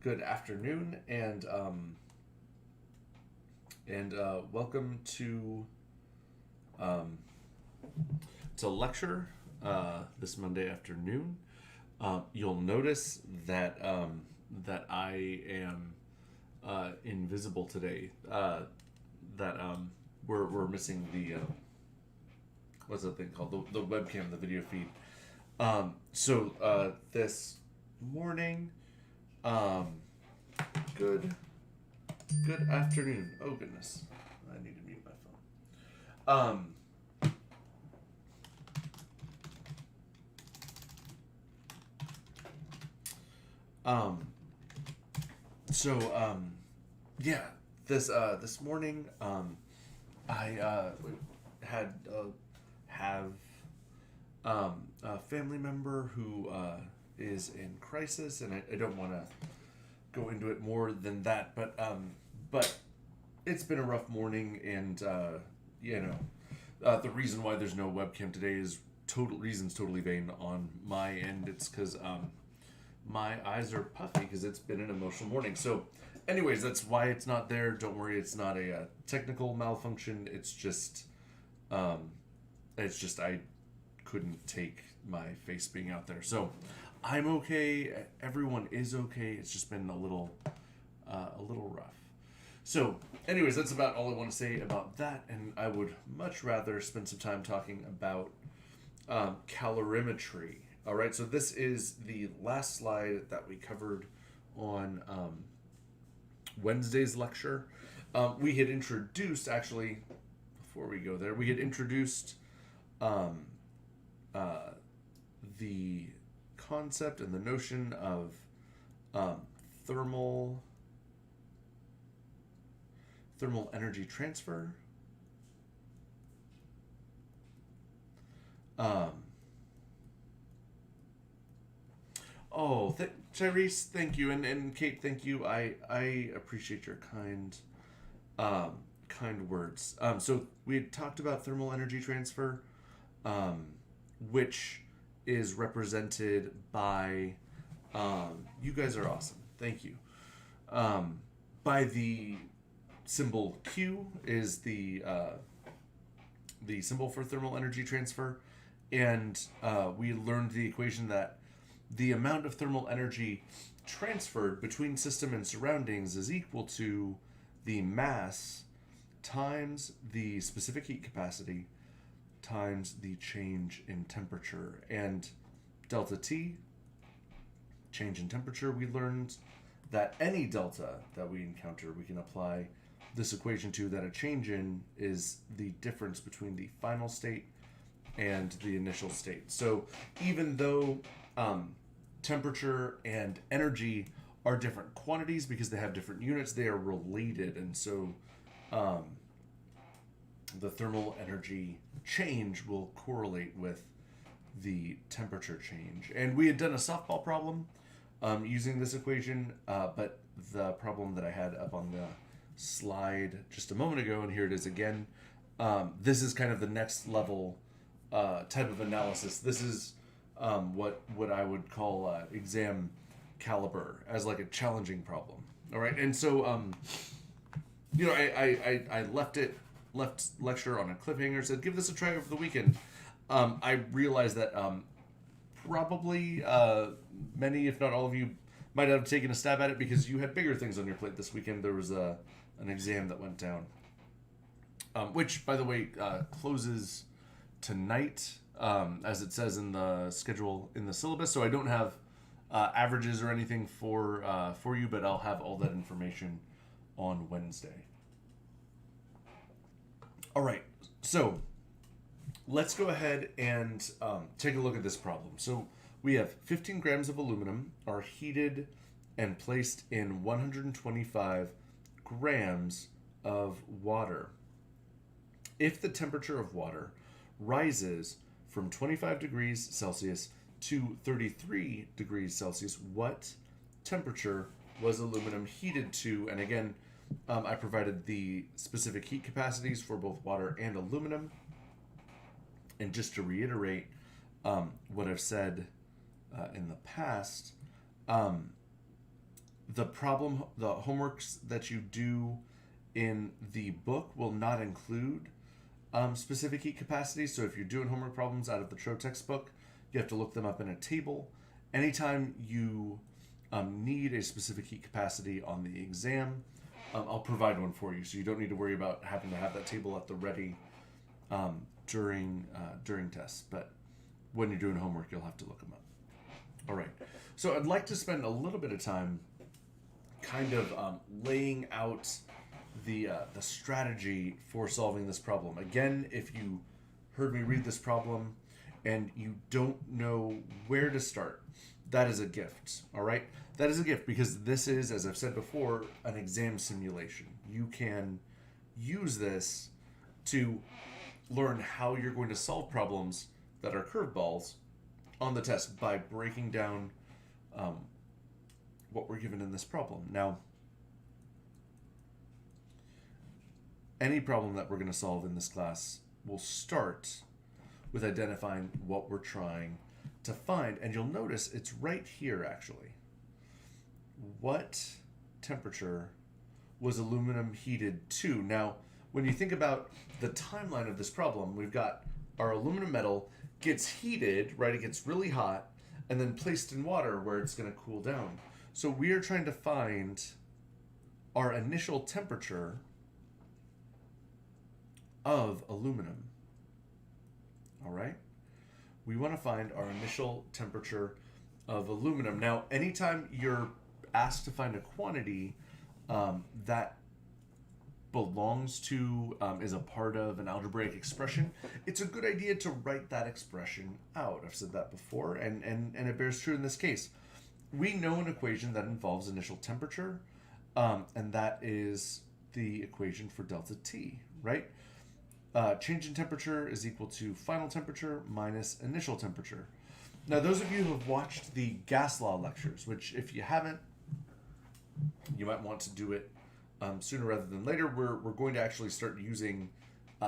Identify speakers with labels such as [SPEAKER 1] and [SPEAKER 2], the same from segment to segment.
[SPEAKER 1] Good afternoon, and welcome um, to lecture this Monday afternoon. You'll notice that I am invisible today. That we're missing the what's that thing called, the webcam, the video feed. So this morning, um, good good afternoon. Oh goodness, I need to mute my phone. Um, so yeah, this morning, I had have a family member who is in crisis, and I don't want to go into it more than that, but it's been a rough morning, and the reason why there's no webcam today is totally vain on my end. It's because my eyes are puffy because it's been an emotional morning. So, anyways, that's why it's not there. Don't worry, it's not a technical malfunction. Um, it's just I couldn't take my face being out there. So, I'm okay. Everyone is okay. It's just been a little rough. So, anyways, that's about all I want to say about that, and I would much rather spend some time talking about calorimetry. All right, so this is the last slide that we covered on Wednesday's lecture. We had introduced, actually, before we go there, we had introduced um, uh, the concept and the notion of um, thermal thermal energy transfer. Um, Tyrese, thank you, and Kate, thank you. I appreciate your kind words. So we had talked about thermal energy transfer, um, which is represented by you guys are awesome. Thank you. By the symbol Q is the symbol for thermal energy transfer, and we learned the equation that the amount of thermal energy transferred between system and surroundings is equal to the mass times the specific heat capacity times the change in temperature. And delta T, change in temperature, we learned that any delta that we encounter, we can apply this equation to, that a change in is the difference between the final state and the initial state. So even though temperature and energy are different quantities because they have different units, they are related. And so um, the thermal energy change will correlate with the temperature change. And we had done a softball problem using this equation, but the problem that I had up on the slide just a moment ago, and here it is again. This is kind of the next level type of analysis. This is what I would call exam caliber, as like a challenging problem. All right, and so I left lecture on a cliffhanger. Said give this a try over the weekend. I realized that probably many, if not all of you, might have taken a stab at it because you had bigger things on your plate this weekend. There was an exam that went down, which, by the way, closes tonight, as it says in the schedule in the syllabus. So I don't have averages or anything for you, but I'll have all that information on Wednesday. All right, so let's go ahead and take a look at this problem. So we have 15 grams of aluminum are heated and placed in 125 grams of water. If the temperature of water rises from 25 degrees Celsius to 33 degrees Celsius, what temperature was aluminum heated to? And again, I provided the specific heat capacities for both water and aluminum. And just to reiterate what I've said in the past, The homeworks that you do in the book will not include specific heat capacity. So if you're doing homework problems out of the TRO textbook, you have to look them up in a table. Anytime you need a specific heat capacity on the exam, I'll provide one for you, so you don't need to worry about having to have that table at the ready during tests. But when you're doing homework, you'll have to look them up. All right. So I'd like to spend a little bit of time kind of laying out the strategy for solving this problem. Again, if you heard me read this problem and you don't know where to start, that is a gift. All right? That is a gift because this is, as I've said before, an exam simulation. You can use this to learn how you're going to solve problems that are curveballs on the test by breaking down what we're given in this problem. Now, any problem that we're going to solve in this class will start with identifying what we're trying to find. And you'll notice it's right here, actually. What temperature was aluminum heated to? Now, when you think about the timeline of this problem, we've got our aluminum metal gets heated, right? It gets really hot, and then placed in water where it's going to cool down. So we are trying to find our initial temperature of aluminum. All right? We want to find our initial temperature of aluminum. Now, anytime you're asked to find a quantity that belongs to, is a part of an algebraic expression, it's a good idea to write that expression out. I've said that before, and it bears true in this case. We know an equation that involves initial temperature, and that is the equation for delta T, right? Change in temperature is equal to final temperature minus initial temperature. Now, those of you who have watched the gas law lectures, which if you haven't, you might want to do it sooner rather than later. We're going to actually start using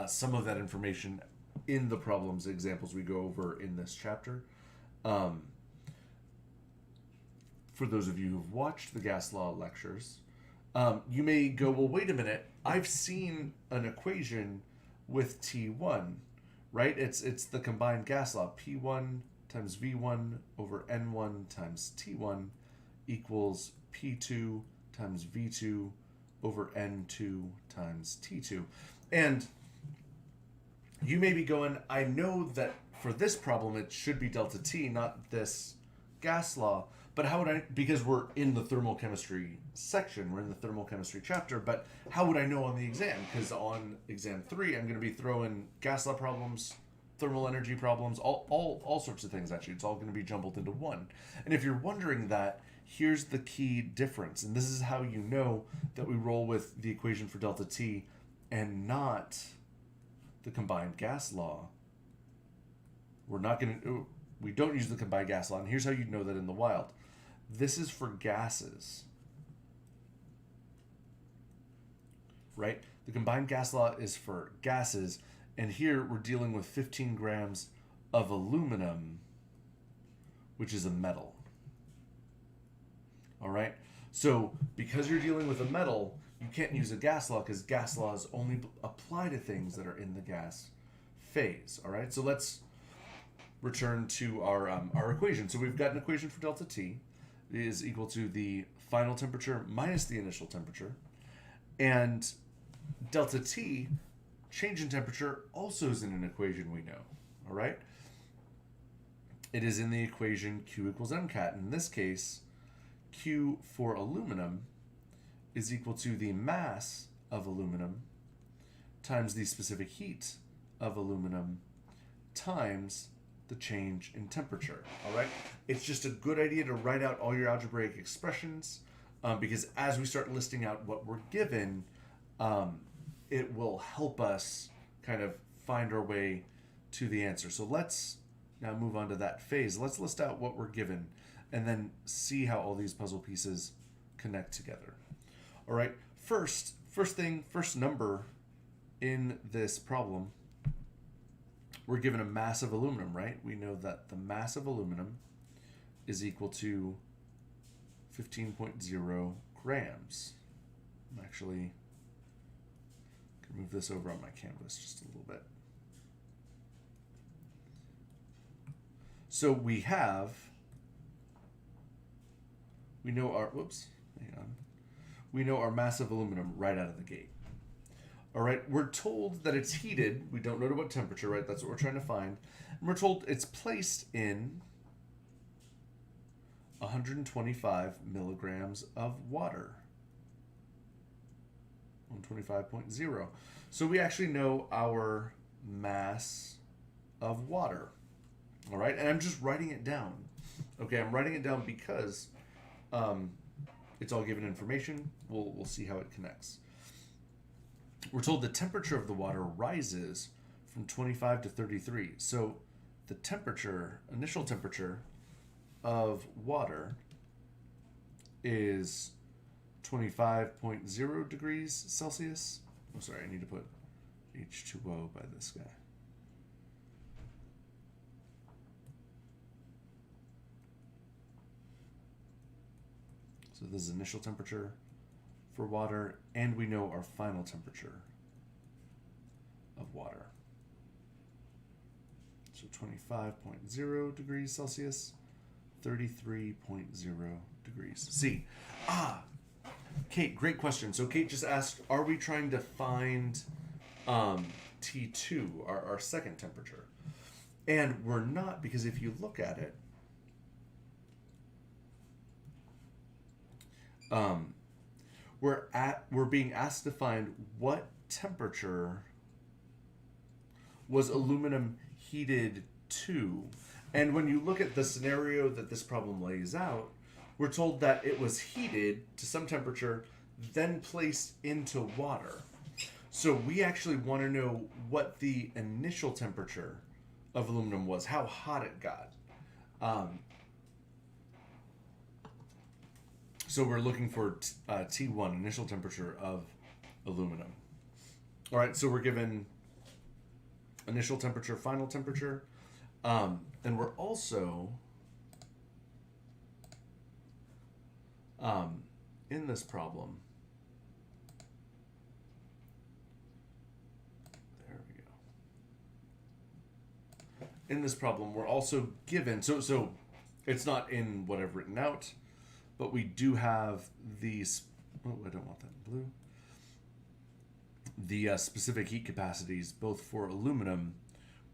[SPEAKER 1] some of that information in the problems examples we go over in this chapter. For those of you who've watched the gas law lectures, you may go, well, wait a minute, I've seen an equation with T1, right? It's the combined gas law. P1 times V1 over N1 times T1 equals P2 times V2 over N2 times T2. And you may be going, I know that for this problem it should be delta T, not this gas law. But how would I, because we're in the thermochemistry section, we're in the thermochemistry chapter, but how would I know on the exam? Because on exam 3, I'm going to be throwing gas law problems, thermal energy problems, all sorts of things at you. It's all going to be jumbled into one. And if you're wondering that, here's the key difference. And this is how you know that we roll with the equation for delta T and not the combined gas law. We don't use the combined gas law. And here's how you know that in the wild. This is for gases, right? The combined gas law is for gases, and here we're dealing with 15 grams of aluminum, which is a metal. All right? So because you're dealing with a metal, you can't use a gas law because gas laws only apply to things that are in the gas phase. All right? So let's return to our equation. So we've got an equation for delta T is equal to the final temperature minus the initial temperature. And delta T, change in temperature, also is in an equation we know. All right? It is in the equation Q equals MCAT. In this case, Q for aluminum is equal to the mass of aluminum times the specific heat of aluminum times the change in temperature. All right? It's just a good idea to write out all your algebraic expressions because as we start listing out what we're given, it will help us kind of find our way to the answer. So let's now move on to that phase. Let's list out what we're given and then see how all these puzzle pieces connect together. All right, first number in this problem, we're given a mass of aluminum, right? We know that the mass of aluminum is equal to 15.0 grams. I'm actually going to move this over on my canvas just a little bit. So we know our mass of aluminum right out of the gate. All right, we're told that it's heated. We don't know at what temperature, right? That's what we're trying to find. And we're told it's placed in 125 milligrams of water. 125.0. So we actually know our mass of water. All right, and I'm just writing it down. Okay, I'm writing it down because it's all given information. We'll see how it connects. We're told the temperature of the water rises from 25 to 33. So the initial temperature of water is 25.0 degrees Celsius. Oh, sorry, I need to put H2O by this guy. So this is initial temperature for water, and we know our final temperature of water. So 25.0 degrees Celsius, 33.0 degrees C. Kate, great question. So Kate just asked, are we trying to find T2, our second temperature? And we're not, because if you look at it, we're being asked to find what temperature was aluminum heated to. And when you look at the scenario that this problem lays out, we're told that it was heated to some temperature, then placed into water. So we actually want to know what the initial temperature of aluminum was, how hot it got. So we're looking for T1, initial temperature of aluminum. All right, so we're given initial temperature, final temperature, and we're also in this problem. There we go. In this problem, we're also given, so it's not in what I've written out, but we do have these, oh, I don't want that in blue. The specific heat capacities, both for aluminum,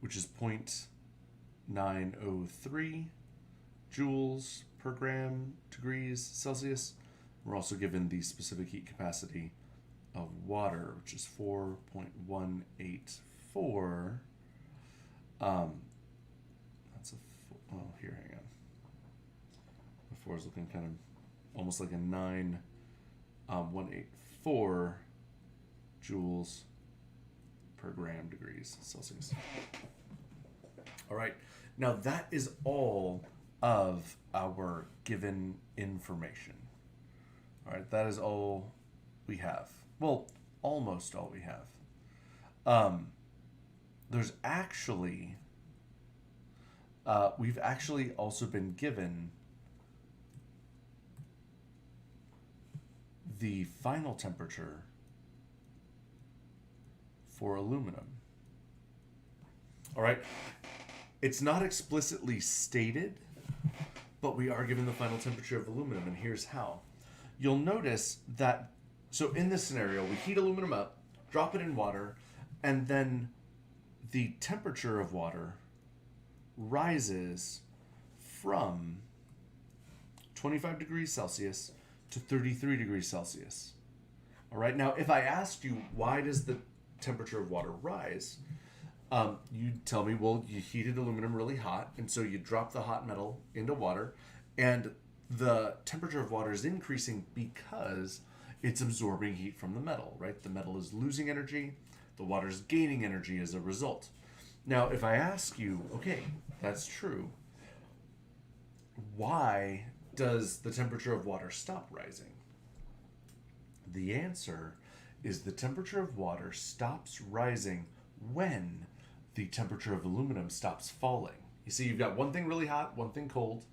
[SPEAKER 1] which is 0.903 joules per gram degrees Celsius. We're also given the specific heat capacity of water, which is 4.184. Here, hang on. Before I was looking kind of almost like a 184 joules per gram degrees Celsius. All right, now that is all of our given information. All right, that is all we have. Well, almost all we have. There's actually, we've actually also been given the final temperature for aluminum. All right, it's not explicitly stated, but we are given the final temperature of aluminum, and here's how. You'll notice that, so in this scenario, we heat aluminum up, drop it in water, and then the temperature of water rises from 25 degrees Celsius to 33 degrees Celsius. All right, now if I asked you, why does the temperature of water rise? You'd tell me, well, you heated aluminum really hot, and so you drop the hot metal into water, and the temperature of water is increasing because it's absorbing heat from the metal, right? The metal is losing energy, the water is gaining energy as a result. Now, if I ask you, okay, that's true, why does the temperature of water stop rising? The answer is the temperature of water stops rising when the temperature of aluminum stops falling. You see, you've got one thing really hot, one thing cold,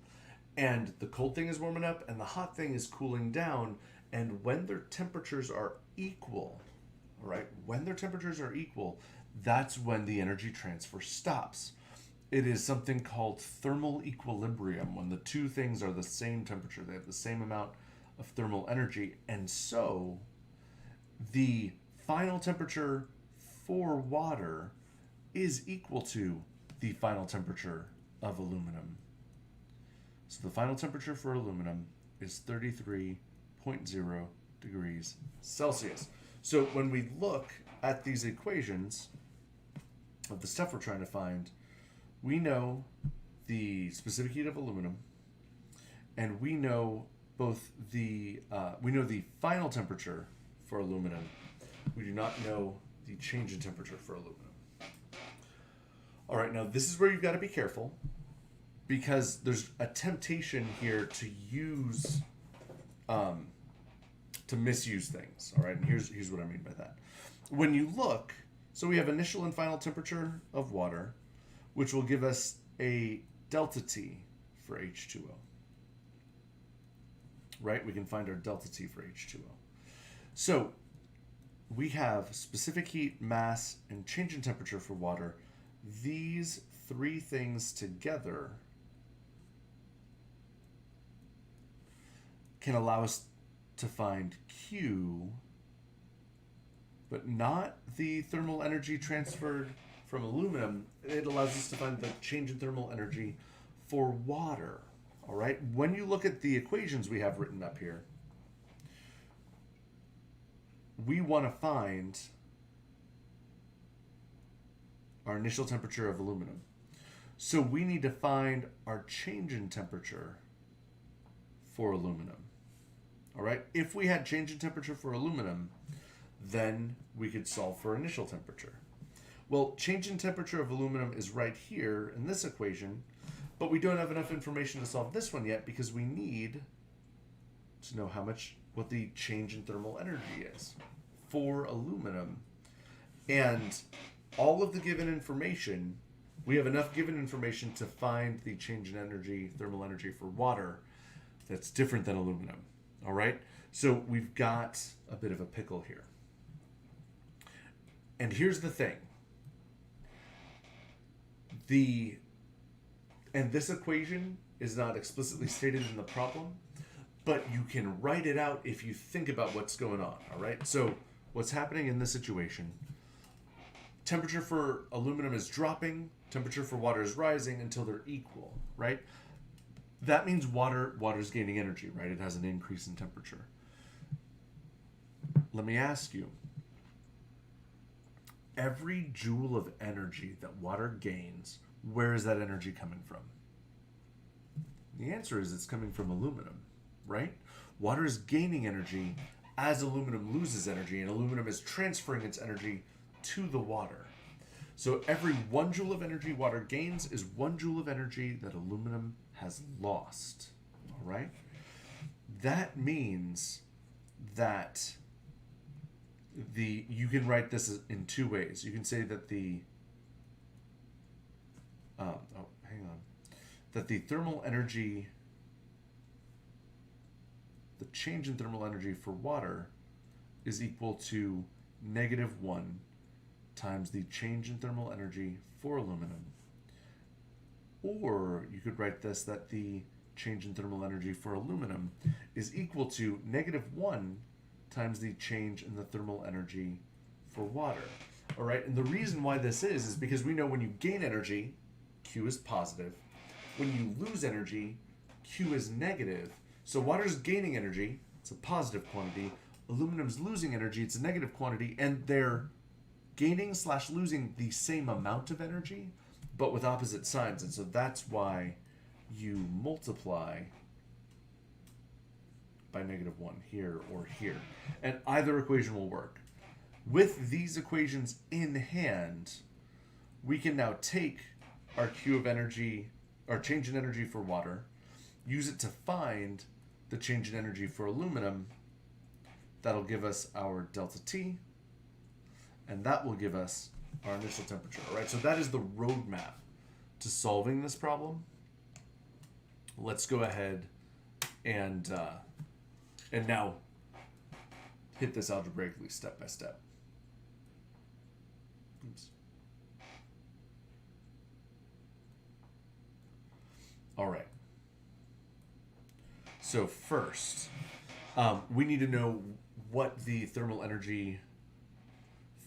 [SPEAKER 1] and the cold thing is warming up and the hot thing is cooling down. And when their temperatures are equal, all right, when their temperatures are equal, that's when the energy transfer stops. It is something called thermal equilibrium, when the two things are the same temperature, they have the same amount of thermal energy. And so the final temperature for water is equal to the final temperature of aluminum. So the final temperature for aluminum is 33.0 degrees Celsius. So when we look at these equations of the stuff we're trying to find, we know the specific heat of aluminum, and we know both the final temperature for aluminum. We do not know the change in temperature for aluminum. All right, now this is where you've got to be careful, because there's a temptation here to use, to misuse things. All right, and here's what I mean by that. When you look, so we have initial and final temperature of water, which will give us a delta T for H2O. Right? We can find our delta T for H2O. So we have specific heat, mass, and change in temperature for water. These three things together can allow us to find Q, but not the thermal energy transferred from aluminum. It allows us to find the change in thermal energy for water. All right? When you look at the equations we have written up here, we want to find our initial temperature of aluminum. So we need to find our change in temperature for aluminum. All right? If we had change in temperature for aluminum, then we could solve for initial temperature. Well, change in temperature of aluminum is right here in this equation, but we don't have enough information to solve this one yet, because we need to know what the change in thermal energy is for aluminum. And all of the given information, we have enough given information to find the change in energy, thermal energy for water that's different than aluminum. All right? So we've got a bit of a pickle here. And here's the thing. And this equation is not explicitly stated in the problem, but you can write it out if you think about what's going on, all right? So what's happening in this situation, temperature for aluminum is dropping, temperature for water is rising until they're equal, right? That means water's gaining energy, right? It has an increase in temperature. Let me ask you, every joule of energy that water gains, where is that energy coming from? The answer is it's coming from aluminum, right? Water is gaining energy as aluminum loses energy, and aluminum is transferring its energy to the water. So every 1 joule of energy water gains is 1 joule of energy that aluminum has lost, all right? That means that you can write this in two ways. You can say that that the thermal energy, the change in thermal energy for water is equal to -1 times the change in thermal energy for aluminum. Or you could write this, that the change in thermal energy for aluminum is equal to -1 times the change in the thermal energy for water. All right, and the reason why this is because we know when you gain energy, Q is positive. When you lose energy, Q is negative. So water's gaining energy, it's a positive quantity. Aluminum's losing energy, it's a negative quantity, and they're gaining/losing the same amount of energy, but with opposite signs. And so that's why you multiply by -1 here or here. And either equation will work. With these equations in hand, we can now take our Q of energy, our change in energy for water, use it to find the change in energy for aluminum. That'll give us our delta T, and that will give us our initial temperature. All right, so that is the roadmap to solving this problem. let's go ahead and now hit this algebraically step by step. Oops. All right. So first, we need to know what the thermal energy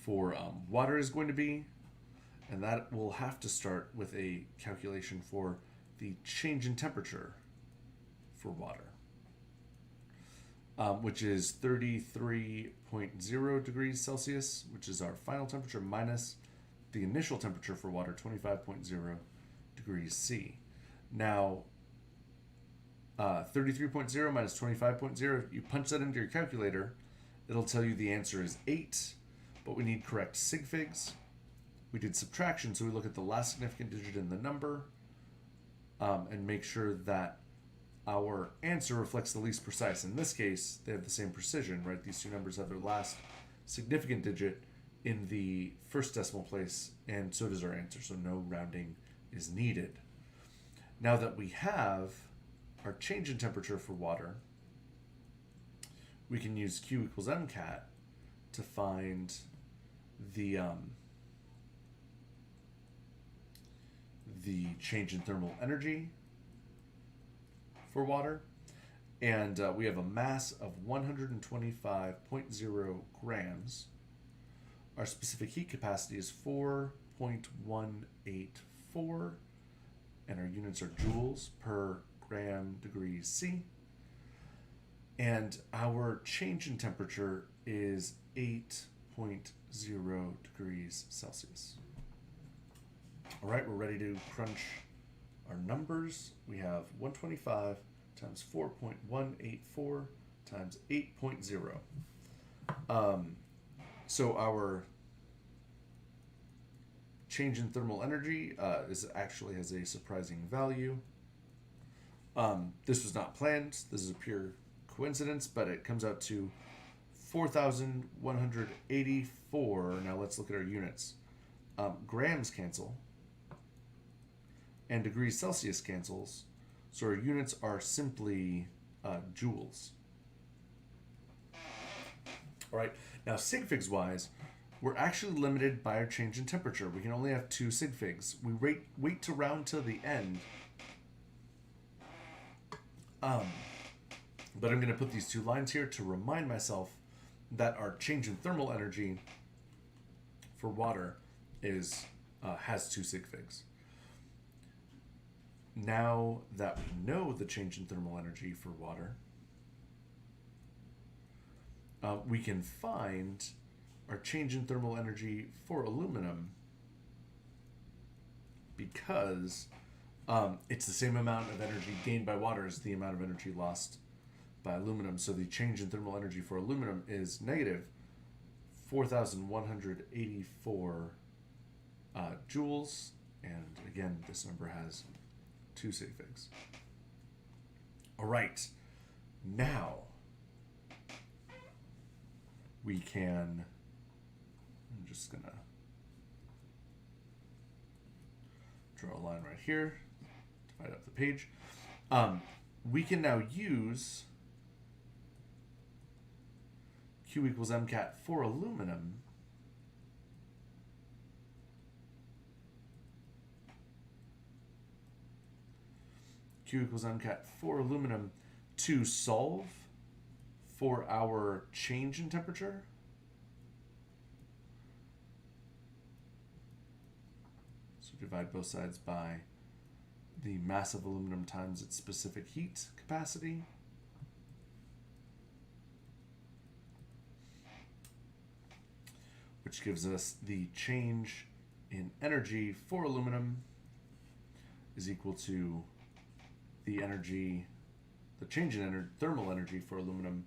[SPEAKER 1] for water is going to be, and that will have to start with a calculation for the change in temperature for water, which is 33.0 degrees Celsius, which is our final temperature, minus the initial temperature for water, 25.0 degrees C. Now, 33.0 minus 25.0, you punch that into your calculator, it'll tell you the answer is 8, but we need correct sig figs. We did subtraction, so we look at the last significant digit in the number and make sure that our answer reflects the least precise. In this case, they have the same precision, right? These two numbers have their last significant digit in the first decimal place, and so does our answer, so no rounding is needed. Now that we have our change in temperature for water, we can use Q equals MCAT to find the change in thermal energy for water, and we have a mass of 125.0 grams. Our specific heat capacity is 4.184, and our units are joules per gram degrees C. And our change in temperature is 8.0 degrees Celsius. All right, we're ready to crunch our numbers. We have 125 times 4.184 times 8.0. So our change in thermal energy actually has a surprising value. This was not planned. This is a pure coincidence, but it comes out to 4,184. Now let's look at our units. Grams cancel, and degrees Celsius cancels, so our units are simply joules. All right, now sig figs wise, we're actually limited by our change in temperature. We can only have 2 sig figs. We wait to round till the end. But I'm going to put these 2 lines here to remind myself that our change in thermal energy for water has 2 sig figs. Now that we know the change in thermal energy for water, we can find our change in thermal energy for aluminum, because it's the same amount of energy gained by water as the amount of energy lost by aluminum. So the change in thermal energy for aluminum is negative 4,184 joules. And again, this number has 2 sig figs. All right, now we can, I'm just gonna draw a line right here, divide up the page. We can now use Q equals MCAT for aluminum Q equals MCAT for aluminum to solve for our change in temperature. So divide both sides by the mass of aluminum times its specific heat capacity. Which gives us the change in energy for aluminum is equal to the change in thermal energy for aluminum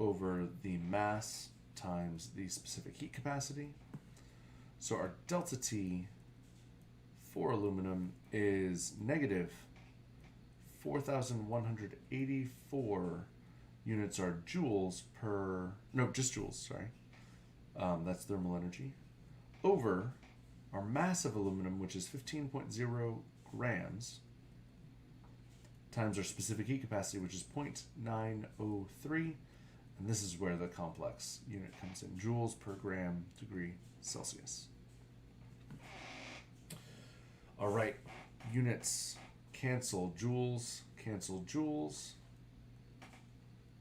[SPEAKER 1] over the mass times the specific heat capacity. So our delta T for aluminum is negative 4,184 units are joules per, no, just joules, sorry. That's thermal energy, over our mass of aluminum, which is 15.0 grams, times our specific heat capacity, which is 0.903. And this is where the complex unit comes in, joules per gram degree Celsius. All right, units cancel, joules,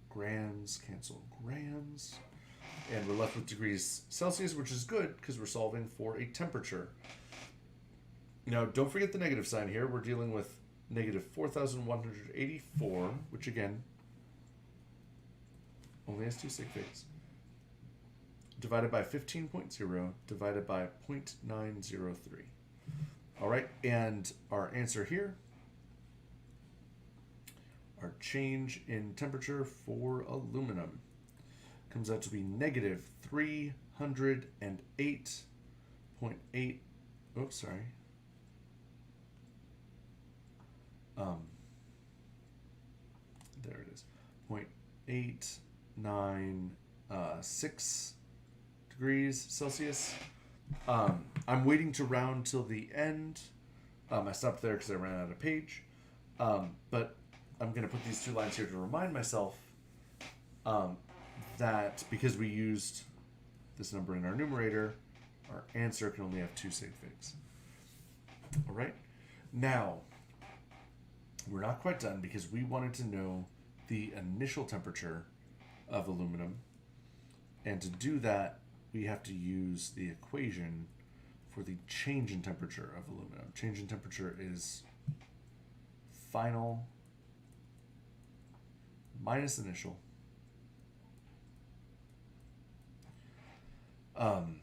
[SPEAKER 1] grams, cancel grams. And we're left with degrees Celsius, which is good because we're solving for a temperature. Now, don't forget the negative sign here. We're dealing with negative 4,184, which again, only has two sig figs. Divided by 15.0, divided by 0.903. All right, and our answer here, our change in temperature for aluminum, comes out to be negative 308.8. Oops, sorry. There it is. 0.896 degrees Celsius. I'm waiting to round till the end. I stopped there because I ran out of page. But I'm going to put these two lines here to remind myself that because we used this number in our numerator, our answer can only have two sig figs. All right. Now, we're not quite done because we wanted to know the initial temperature of aluminum. And to do that, we have to use the equation for the change in temperature of aluminum. Change in temperature is final minus initial. And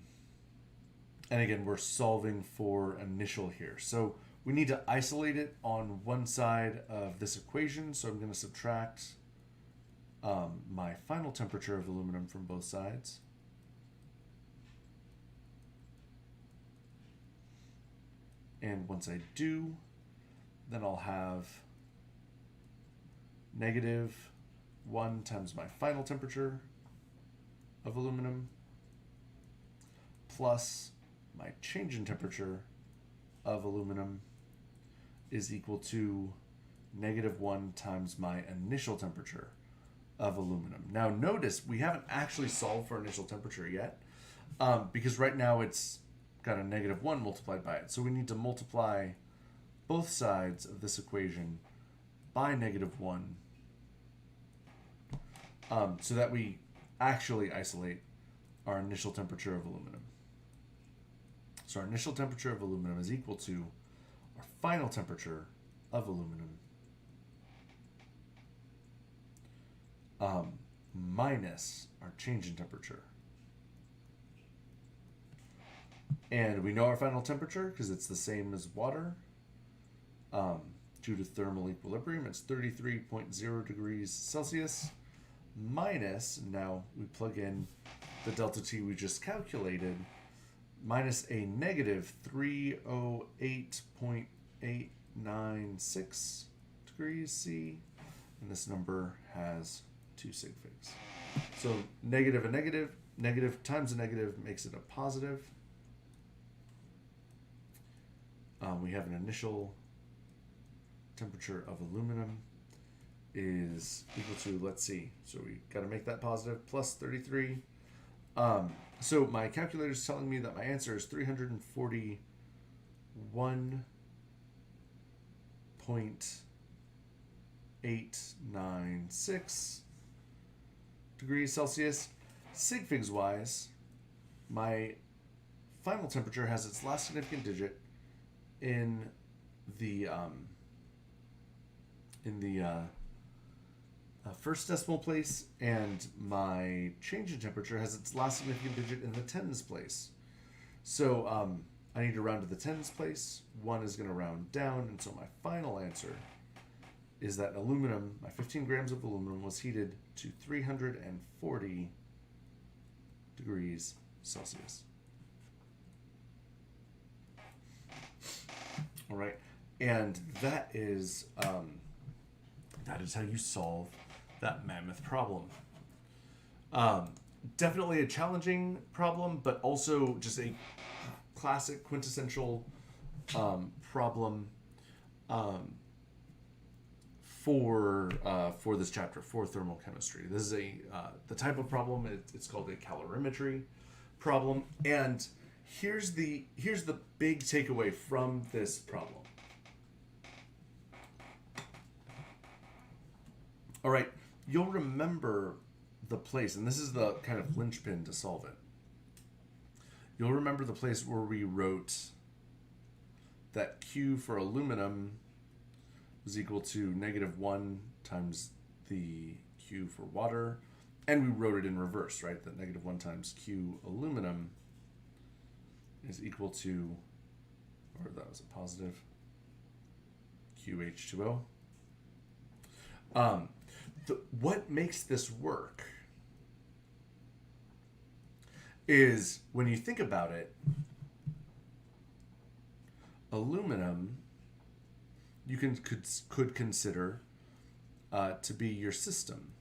[SPEAKER 1] again, we're solving for initial here. So we need to isolate it on one side of this equation. So I'm going to subtract my final temperature of aluminum from both sides. And once I do, then I'll have negative 1 times my final temperature of aluminum plus my change in temperature of aluminum is equal to negative 1 times my initial temperature of aluminum. Now notice we haven't actually solved for initial temperature yet because right now it's got a negative 1 multiplied by it. So we need to multiply both sides of this equation by negative 1 so that we actually isolate our initial temperature of aluminum. So our initial temperature of aluminum is equal to our final temperature of aluminum minus our change in temperature. And we know our final temperature because it's the same as water. Due to thermal equilibrium, it's 33.0 degrees Celsius minus, now we plug in the delta T we just calculated, minus a negative 308.896 degrees C. And this number has two sig figs. So negative and negative, negative times a negative makes it a positive. We have an initial temperature of aluminum is equal to, let's see, so we got to make that positive, plus 33. So my calculator is telling me that my answer is 341.896 degrees Celsius. Sig figs wise, my final temperature has its last significant digit in the first decimal place, and my change in temperature has its last significant digit in the tens place. So I need to round to the tens place. 1 is going to round down, and so my final answer is that aluminum, my 15 grams of aluminum, was heated to 340 degrees Celsius. All right, and that is how you solve that mammoth problem. Definitely a challenging problem, but also just a classic quintessential problem for this chapter, for thermochemistry. This is the type of problem. It's called a calorimetry problem, and here's the big takeaway from this problem. All right, you'll remember the place, and this is the kind of linchpin to solve it. You'll remember the place where we wrote that Q for aluminum was equal to -1 times the Q for water, and we wrote it in reverse, right? That -1 times Q aluminum is equal to, or that was a positive, QH2O. What makes this work is, when you think about it, aluminum you could consider to be your system,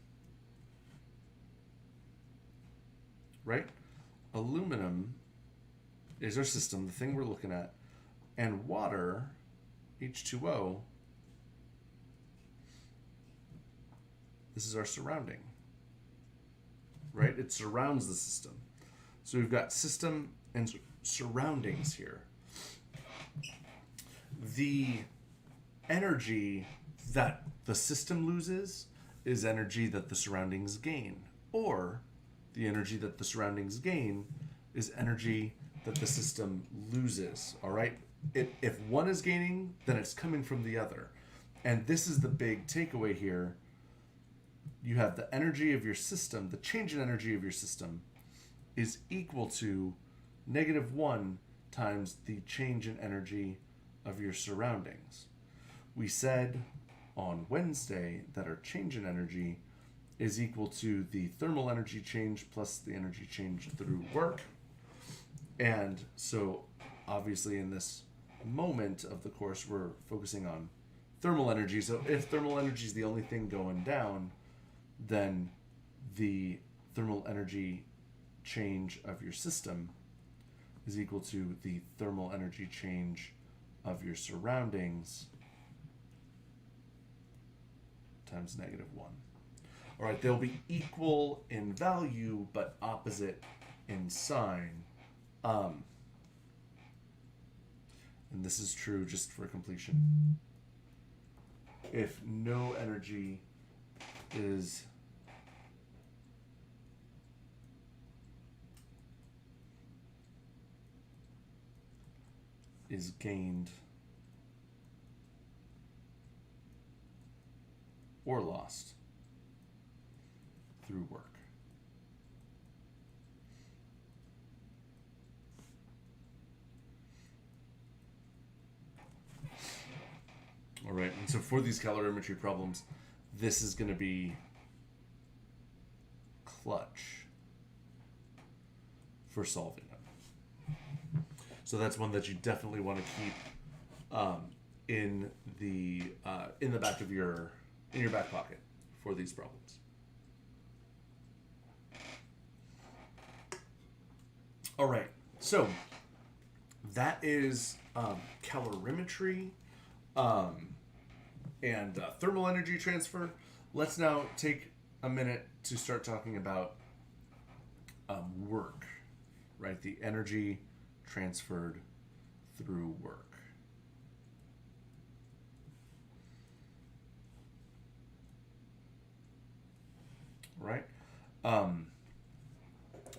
[SPEAKER 1] right? Aluminum is our system, the thing we're looking at, and water, H2O, this is our surrounding, right? It surrounds the system. So we've got system and surroundings here. The energy that the system loses is energy that the surroundings gain, or the energy that the surroundings gain is energy that the system loses. All right, if one is gaining, then it's coming from the other, and this is the big takeaway here. You have the energy of your system, the change in energy of your system is equal to -1 times the change in energy of your surroundings. We said on Wednesday that our change in energy is equal to the thermal energy change plus the energy change through work. And so obviously in this moment of the course, we're focusing on thermal energy. So if thermal energy is the only thing going down, then the thermal energy change of your system is equal to the thermal energy change of your surroundings times -1. All right, they'll be equal in value, but opposite in sign. And this is true just for completion. If no energy is gained or lost through work. All right, and so for these calorimetry problems, this is going to be clutch for solving them. So that's one that you definitely want to keep in the back of your back pocket for these problems. All right, so that is calorimetry and thermal energy transfer. Let's now take a minute to start talking about work, right? The energy transferred through work. Right?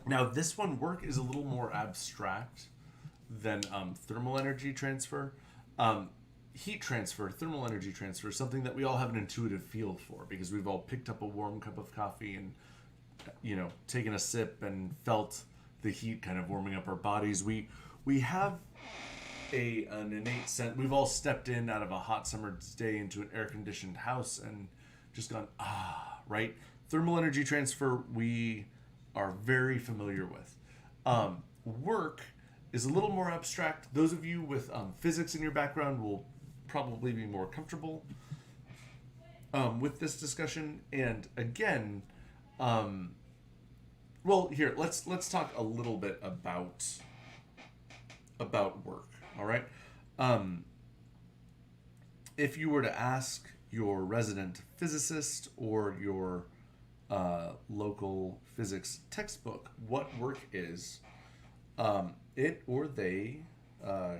[SPEAKER 1] Now this one, work, is a little more abstract than thermal energy transfer. Heat transfer, thermal energy transfer, is something that we all have an intuitive feel for because we've all picked up a warm cup of coffee and, taken a sip and felt the heat kind of warming up our bodies. We have an innate sense. We've all stepped in out of a hot summer day into an air-conditioned house and just gone, right? Thermal energy transfer we are very familiar with. Work is a little more abstract. Those of you with physics in your background will probably be more comfortable with this discussion. And again, here, let's talk a little bit about work. All right. If you were to ask your resident physicist or your local physics textbook what work is, it or they,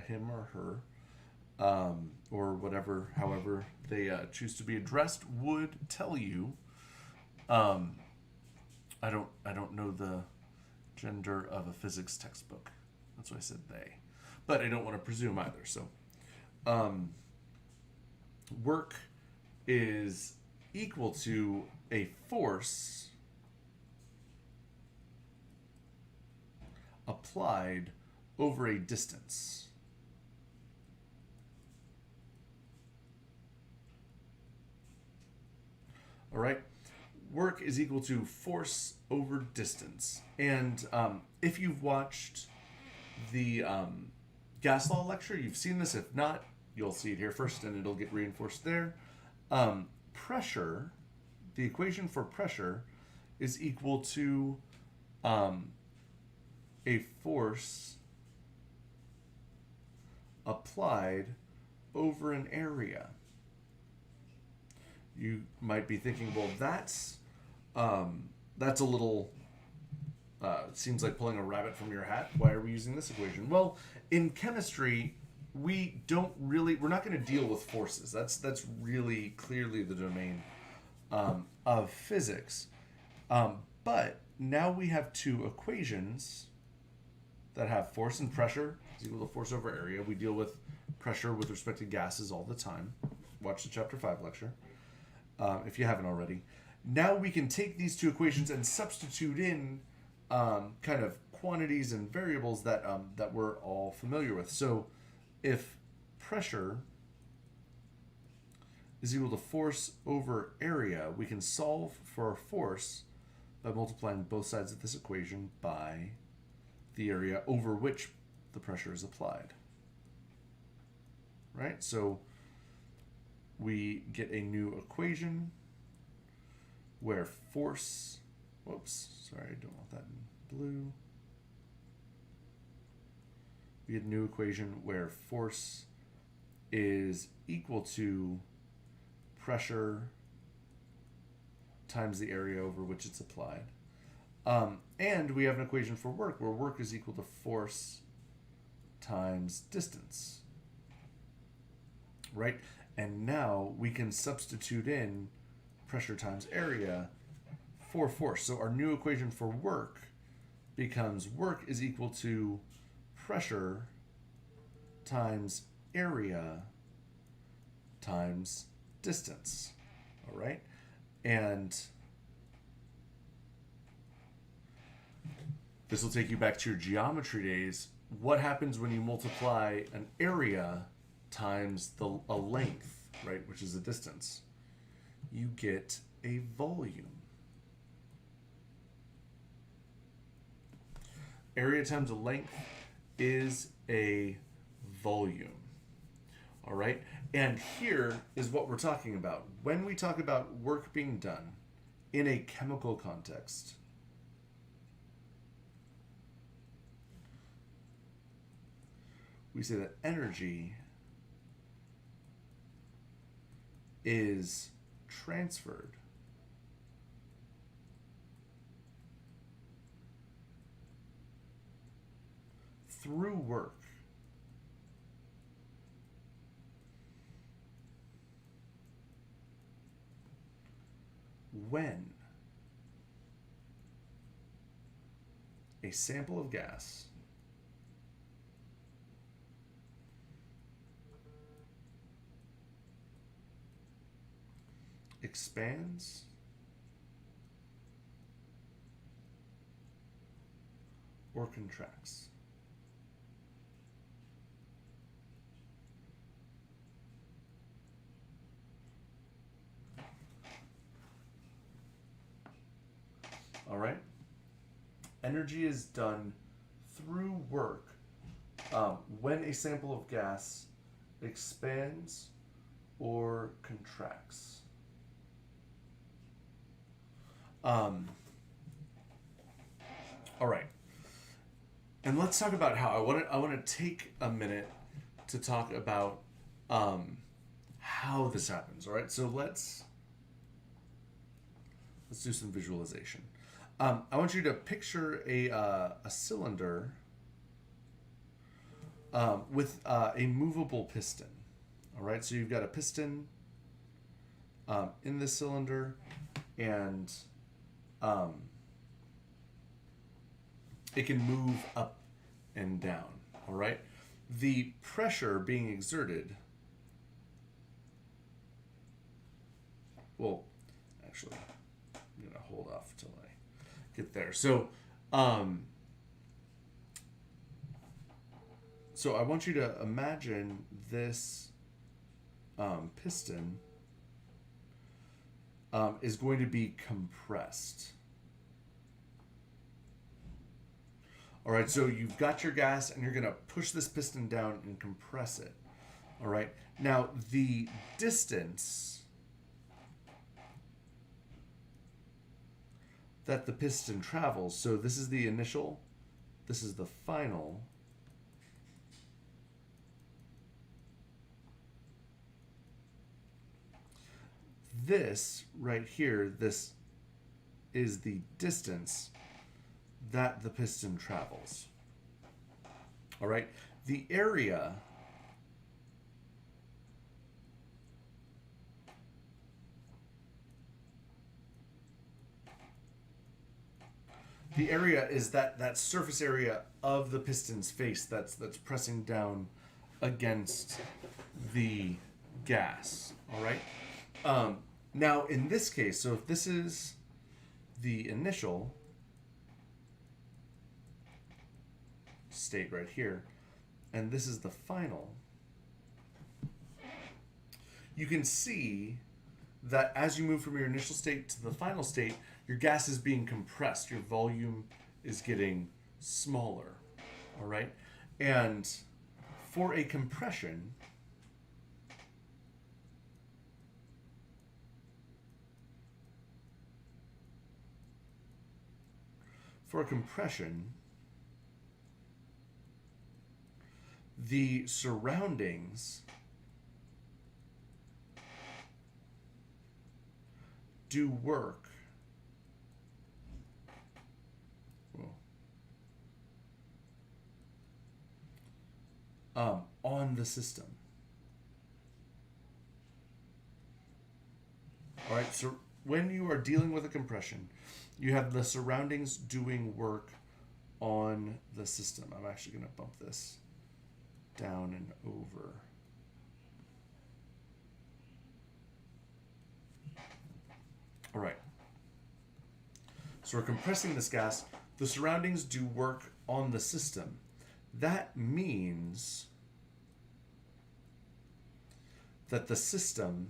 [SPEAKER 1] him or her, or whatever, however they choose to be addressed, would tell you. I don't know the gender of a physics textbook. That's why I said they, but I don't want to presume either. So, work is equal to a force applied over a distance. All right. Work is equal to force over distance. And if you've watched the gas law lecture, you've seen this. If not, you'll see it here first and it'll get reinforced there. Pressure, the equation for pressure is equal to a force applied over an area. You might be thinking, well, that's a little, seems like pulling a rabbit from your hat. Why are we using this equation? Well, in chemistry, we're not going to deal with forces. That's really clearly the domain of physics. But now we have two equations that have force and pressure is equal to force over area. We deal with pressure with respect to gases all the time. Watch the chapter 5 lecture if you haven't already. Now we can take these two equations and substitute in kind of quantities and variables that we're all familiar with. So if pressure is equal to force over area, we can solve for our force by multiplying both sides of this equation by the area over which the pressure is applied. Right? So we get a new equation where force, whoops, sorry, I don't want that in blue. We get a new equation where force is equal to pressure times the area over which it's applied. And we have an equation for work where work is equal to force times distance. Right? And now we can substitute in pressure times area for force. So our new equation for work becomes work is equal to pressure times area times distance. All right? And this will take you back to your geometry days. What happens when you multiply an area times a length, right, which is a distance? You get a volume. Area times a length is a volume. All right? And here is what we're talking about. When we talk about work being done in a chemical context, we say that energy is transferred through work when a sample of gas expands or contracts. All right? Energy is done through work when a sample of gas expands or contracts. All right. And let's talk about how I want to take a minute to talk about how this happens. All right, so let's do some visualization. I want you to picture a cylinder with a movable piston. All right, so you've got a piston in the cylinder, and it can move up and down. All right, the pressure being exerted. Well, actually, I'm gonna hold off till I get there. So I want you to imagine this piston is going to be compressed. All right, so you've got your gas and you're going to push this piston down and compress it. All right, now the distance that the piston travels, so this is the initial, this is the final. This right here, this is the distance that the piston travels. All right, the area is that surface area of the piston's face that's pressing down against the gas. All right. Now in this case, so if this is the initial state right here, and this is the final, you can see that as you move from your initial state to the final state, your gas is being compressed. Your volume is getting smaller. All right? And for a compression, the surroundings do work on the system. All right, so when you are dealing with a compression, you have the surroundings doing work on the system. I'm actually going to bump this down and over. All right. So we're compressing this gas. The surroundings do work on the system. That means that the system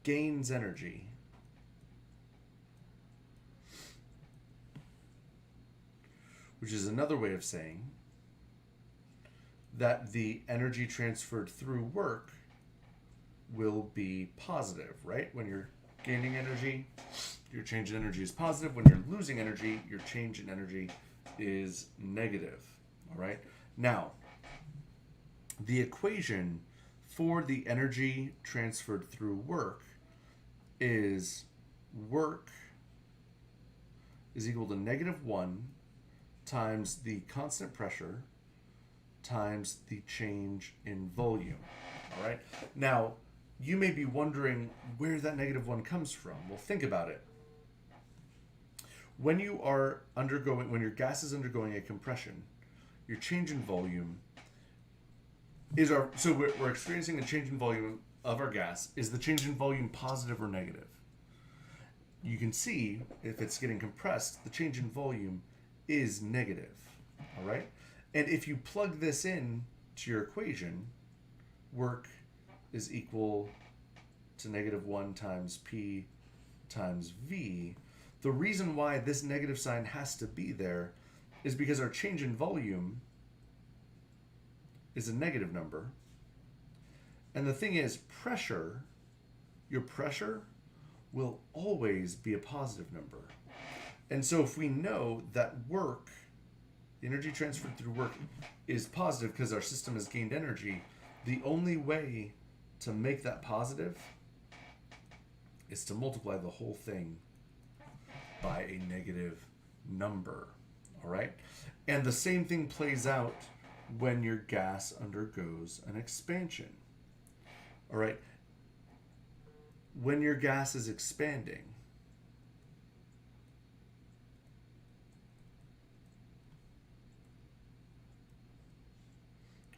[SPEAKER 1] gains energy which is another way of saying that the energy transferred through work will be positive, right? When you're gaining energy, your change in energy is positive. When you're losing energy, your change in energy is negative, all right? Now, the equation for the energy transferred through work is work is equal to -1 times the constant pressure times the change in volume, all right? Now, you may be wondering where that -1 comes from. Well, think about it. When your gas is undergoing a compression, your change in volume is we're experiencing a change in volume of our gas. Is the change in volume positive or negative? You can see if it's getting compressed, the change in volume is negative, all right? And if you plug this in to your equation, work is equal to -1 times P times V. The reason why this negative sign has to be there is because our change in volume is a negative number. And the thing is, your pressure will always be a positive number. And so if we know that work the energy transferred through work is positive because our system has gained energy, the only way to make that positive is to multiply the whole thing by a negative number. All right? And the same thing plays out when your gas undergoes an expansion. All right? When your gas is expanding,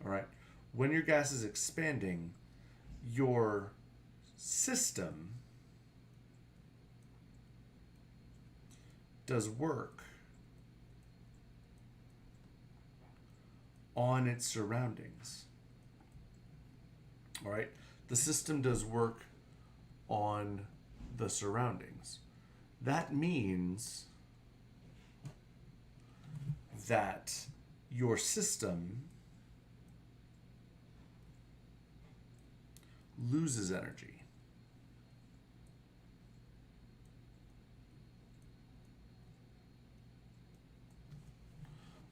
[SPEAKER 1] all right, when your gas is expanding, your system does work on its surroundings. All right? The system does work on the surroundings. That means that your system loses energy.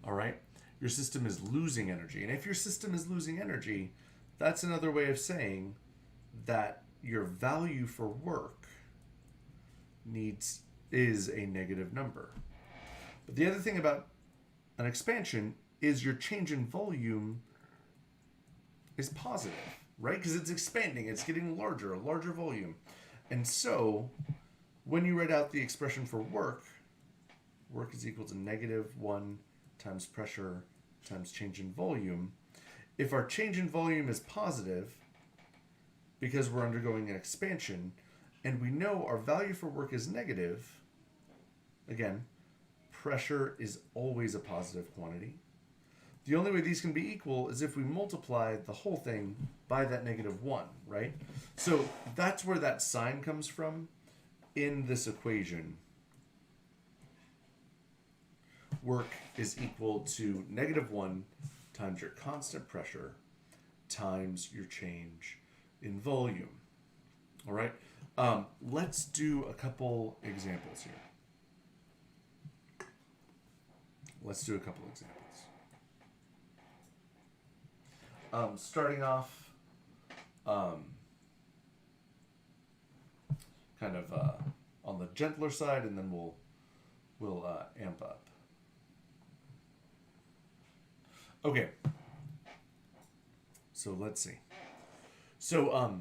[SPEAKER 1] All right? Your system is losing energy. And if your system is losing energy, that's another way of saying that your value for work is a negative number. But the other thing about an expansion is your change in volume is positive, right? Because it's expanding, it's getting larger, a larger volume. And so when you write out the expression for work is equal to negative 1 times pressure times change in volume. If our change in volume is positive, because we're undergoing an expansion, and we know our value for work is negative, again, pressure is always a positive quantity. The only way these can be equal is if we multiply the whole thing by that negative 1, right? So that's where that sign comes from in this equation. Work is equal to negative 1 times your constant pressure times your change in volume. All right? Let's do a couple examples here. Starting off kind of on the gentler side, and then we'll amp up. Okay. So let's see. So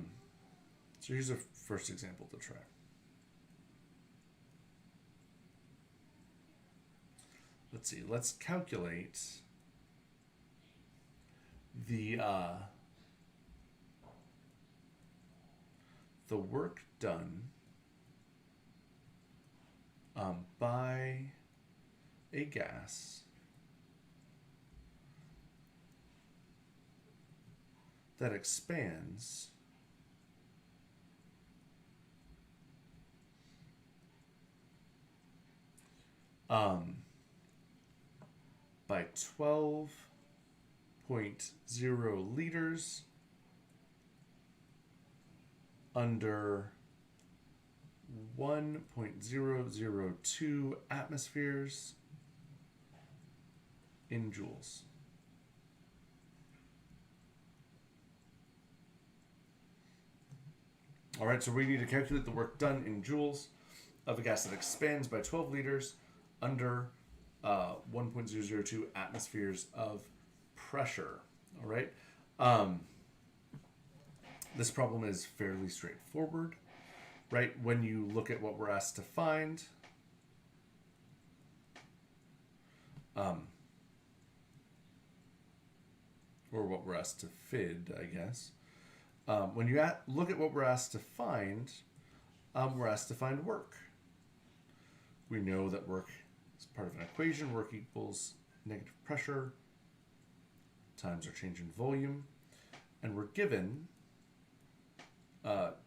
[SPEAKER 1] here's a first example to try. Let's see. Let's calculate the work done by a gas that expands by 12.0 liters under 1.002 atmospheres in joules. All right, so we need to calculate the work done in joules of a gas that expands by 12 liters under 1.002 atmospheres of pressure. All right. This problem is fairly straightforward, right? When you look at what we're asked to find, or what we're asked to FID, I guess. When you look at what we're asked to find, we're asked to find work. We know that work is part of an equation. Work equals negative pressure times our change in volume. And we're given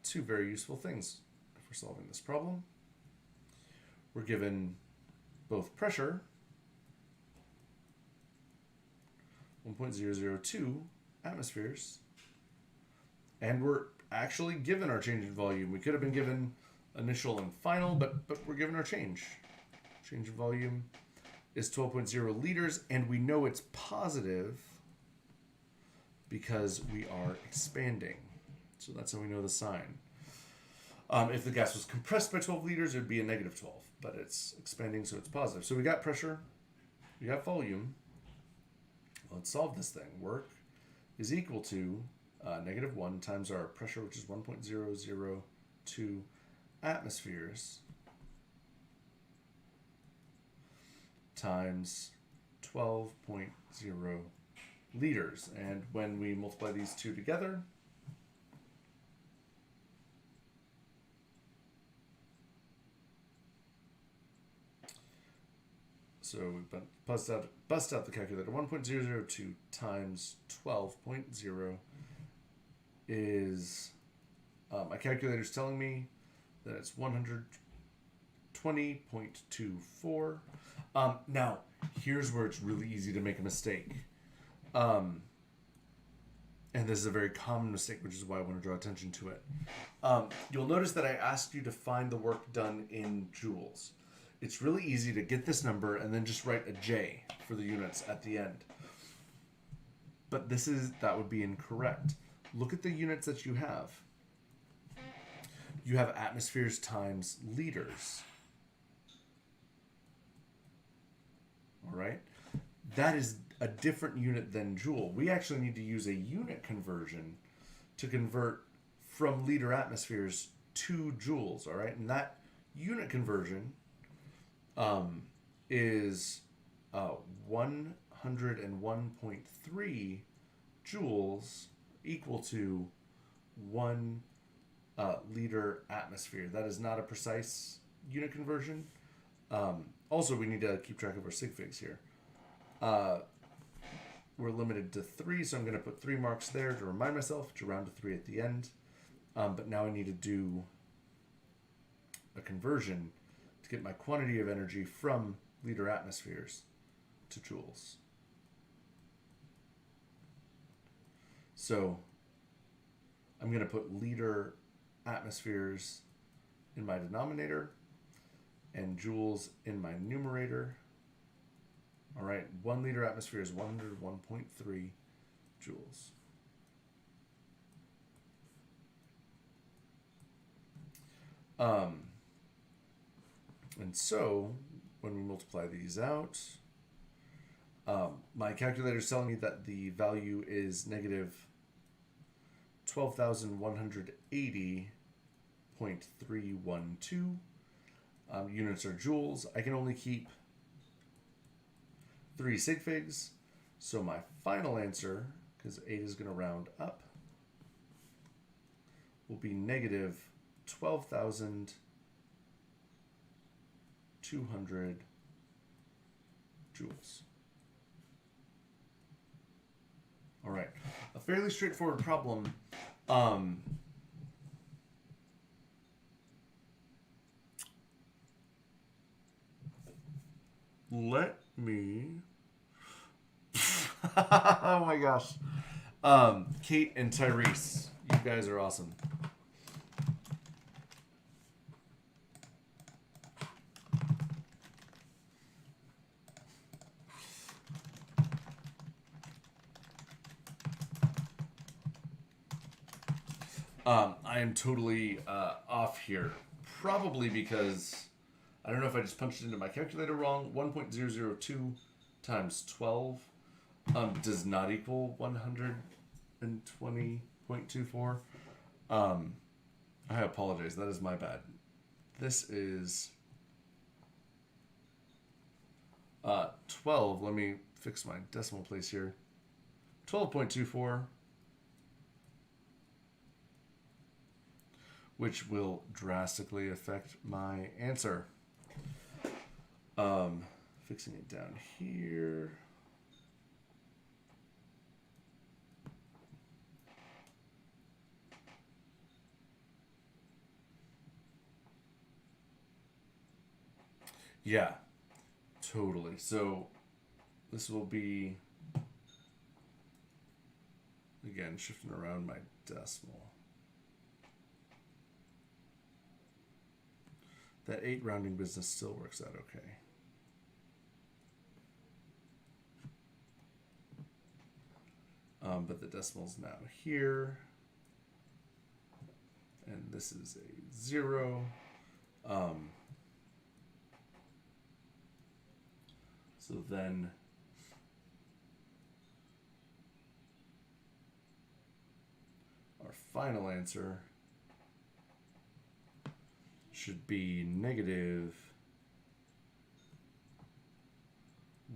[SPEAKER 1] two very useful things if we're solving this problem. We're given both pressure, 1.002 atmospheres, and we're actually given our change in volume. We could have been given initial and final, but we're given our change. Change in volume is 12.0 liters, and we know it's positive because we are expanding. So that's how we know the sign. If the gas was compressed by 12 liters, it would be a negative 12, but it's expanding, so it's positive. So we got pressure, we got volume. Let's solve this thing. Work is equal to negative 1 times our pressure, which is 1.002 atmospheres, times 12.0 liters. And when we multiply these two together, so we bust out the calculator. 1.002 times 12.0 is, my calculator's telling me that it's 120.24. Now, here's where it's really easy to make a mistake. And this is a very common mistake, which is why I want to draw attention to it. You'll notice that I asked you to find the work done in joules. It's really easy to get this number and then just write a J for the units at the end. But that would be incorrect. Look at the units that you have. You have atmospheres times liters. All right? That is a different unit than joule. We actually need to use a unit conversion to convert from liter atmospheres to joules, all right? And that unit conversion is 101.3 joules equal to 1 liter atmosphere. That is not a precise unit conversion. Also, we need to keep track of our sig figs here. We're limited to 3, so I'm going to put 3 marks there to remind myself to round to 3 at the end. But now I need to do a conversion to get my quantity of energy from liter atmospheres to joules. So I'm going to put liter atmospheres in my denominator and joules in my numerator. All right, 1 liter atmosphere is 101.3 joules. And so when we multiply these out, my calculator is telling me that the value is negative 12,180.312. Units are joules. I can only keep 3 sig figs. So my final answer, because 8 is going to round up, will be negative 12,200 joules. All right, a fairly straightforward problem. Let me. Oh my gosh. Kate and Tyrese, you guys are awesome. I am totally off here. Probably because, I don't know if I just punched it into my calculator wrong. 1.002 times 12 does not equal 120.24. I apologize. That is my bad. This is 12. Let me fix my decimal place here. 12.24. Which will drastically affect my answer. Fixing it down here. Yeah, totally. So this will be, again, shifting around my decimal. That 8 rounding business still works out okay. but the decimal's now here. And this is a 0. So then our final answer should be negative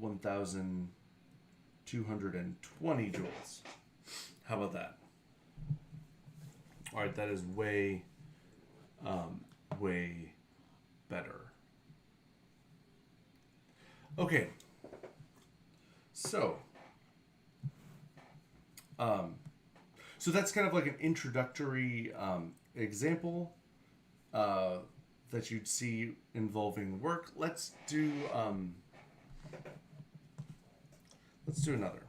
[SPEAKER 1] 1,220 joules. How about that? All right, that is way better. Okay, so that's kind of like an introductory example that you'd see involving work. Let's do another.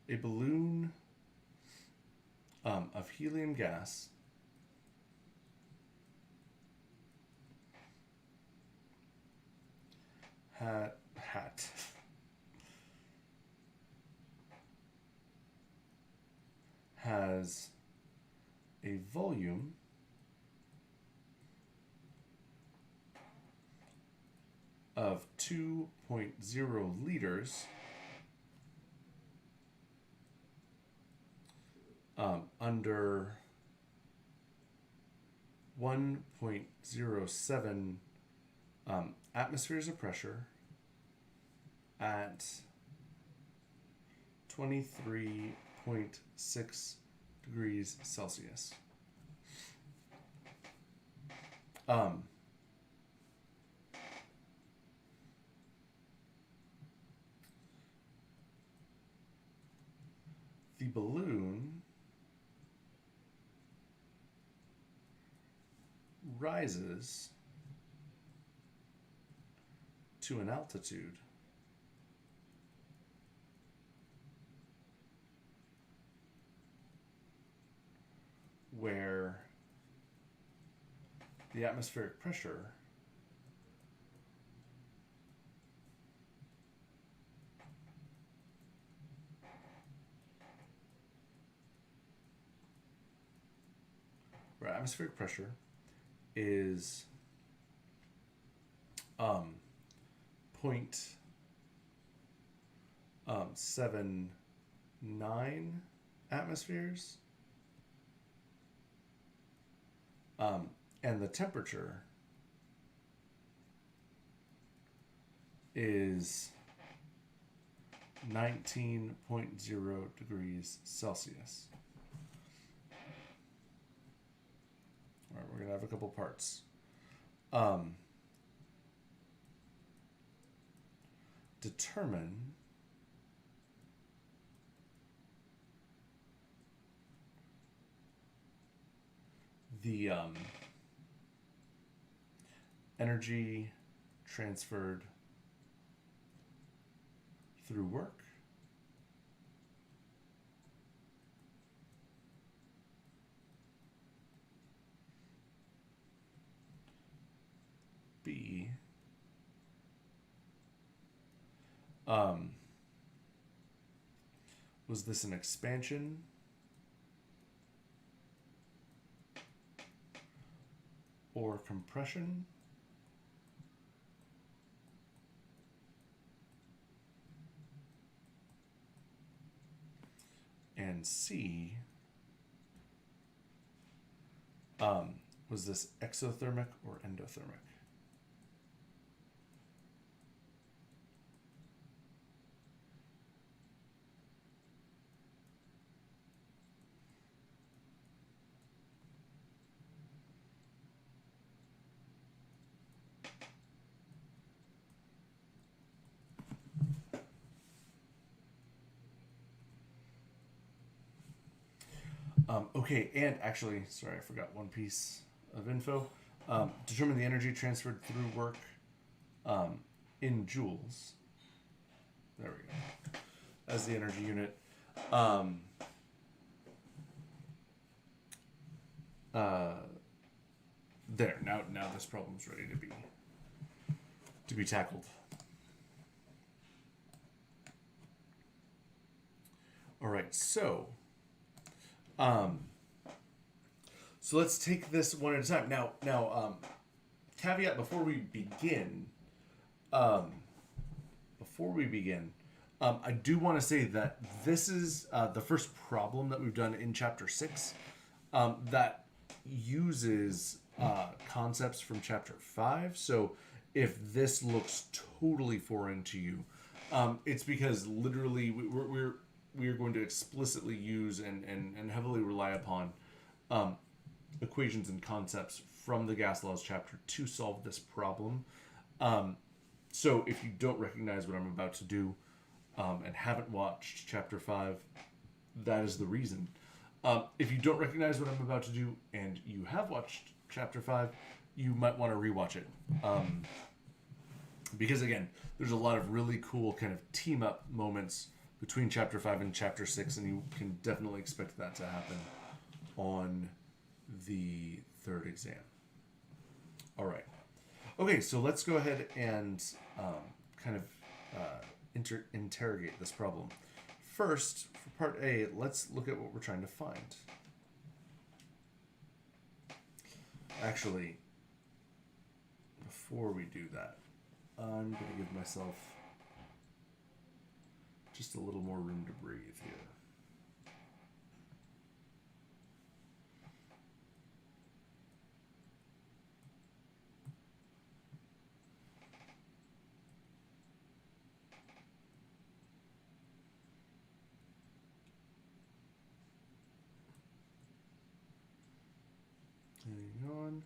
[SPEAKER 1] A balloon of helium gas has a volume of 2.0 liters under 1.07 atmospheres of pressure at 23.6 degrees Celsius. The balloon rises to an altitude where the atmospheric pressure is 0.79 atmospheres, and the temperature is 19.0 degrees Celsius. All right, we're going to have a couple parts. Determine the energy transferred through work. B, was this an expansion or compression? And C, was this exothermic or endothermic? Okay, and actually, sorry, I forgot one piece of info. Determine the energy transferred through work in joules. There we go. As the energy unit. There. Now this problem's ready to be tackled. All right, so let's take this one at a time. Now, caveat before we begin. I do want to say that this is the first problem that we've done in Chapter 6 that uses concepts from Chapter 5. So if this looks totally foreign to you, it's because literally we're going to explicitly use and heavily rely upon equations and concepts from the gas laws chapter to solve this problem. So if you don't recognize what I'm about to do and haven't watched chapter 5, that is the reason. If you don't recognize what I'm about to do and you have watched chapter 5, you might want to rewatch it. Because again, there's a lot of really cool kind of team up moments between chapter 5 and chapter 6, and you can definitely expect that to happen on the third exam. All right. Okay, so let's go ahead and kind of interrogate this problem. First, for part A, let's look at what we're trying to find. Actually, before we do that, I'm going to give myself just a little more room to breathe here. Hang on.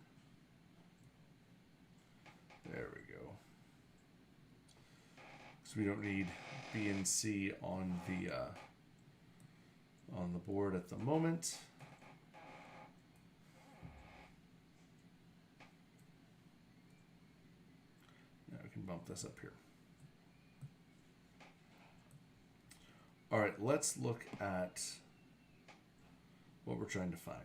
[SPEAKER 1] There we go. So we don't need B and C on the board at the moment. Now we can bump this up here. All right, let's look at what we're trying to find.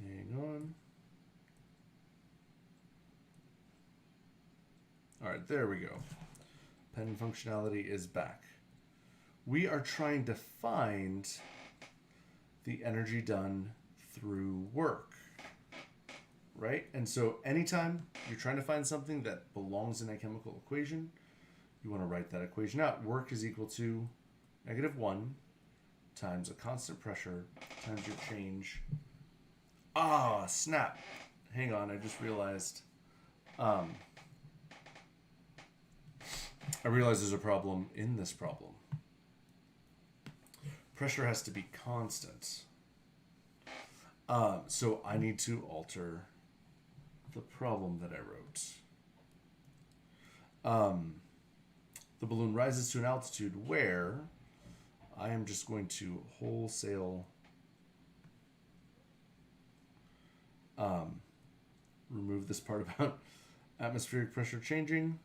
[SPEAKER 1] Hang on. All right, there we go. Pen functionality is back. We are trying to find the energy done through work, right? And so anytime you're trying to find something that belongs in a chemical equation, you want to write that equation out. Work is equal to -1 times a constant pressure times your change. Ah, snap. Hang on, I just realized. I realize there's a problem in this problem. Pressure has to be constant. So I need to alter the problem that I wrote. The balloon rises to an altitude where I am just going to wholesale remove this part about atmospheric pressure changing.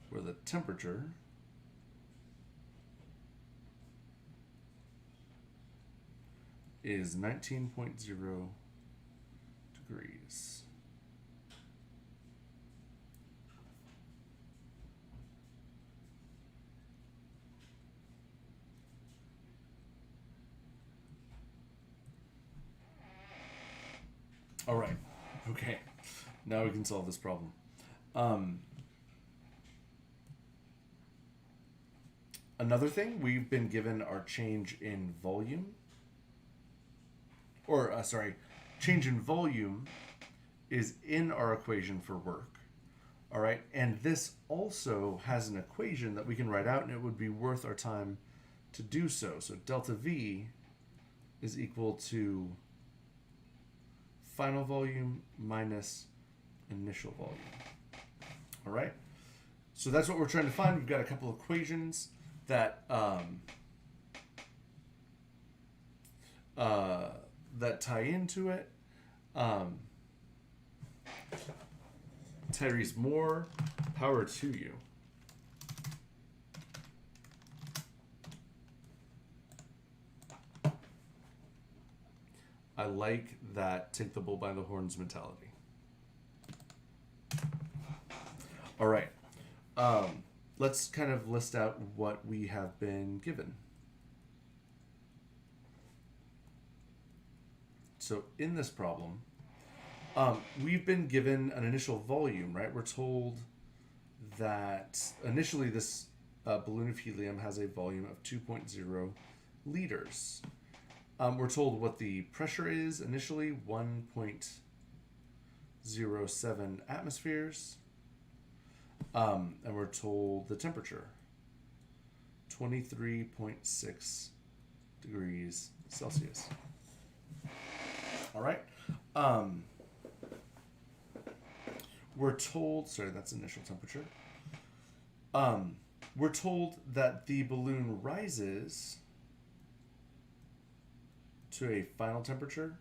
[SPEAKER 1] Where the temperature is 19.0 degrees. All right. Okay. Now we can solve this problem. Another thing, we've been given our change in volume, or change in volume is in our equation for work. All right, and this also has an equation that we can write out, and it would be worth our time to do so. So delta V is equal to final volume minus initial volume. All right, so that's what we're trying to find. We've got a couple equations that that tie into it. Tyrese, more power to you. I like that take the bull by the horns mentality. All right. Let's kind of list out what we have been given. So in this problem, we've been given an initial volume, right? We're told that initially this balloon of helium has a volume of 2.0 liters. We're told what the pressure is initially, 1.07 atmospheres. And we're told the temperature, 23.6 degrees Celsius. All right. We're told, sorry, that's initial temperature. We're told that the balloon rises to a final temperature,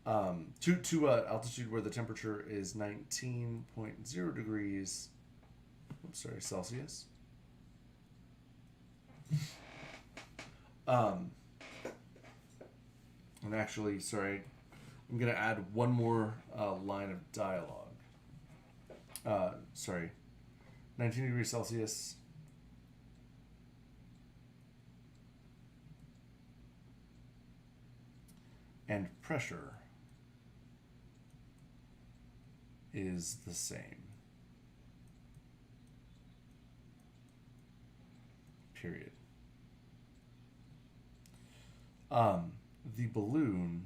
[SPEAKER 1] to an altitude where the temperature is 19.0 degrees, Celsius. And actually, sorry, I'm going to add one more line of dialogue. 19 degrees Celsius. And pressure is the same. Period. The balloon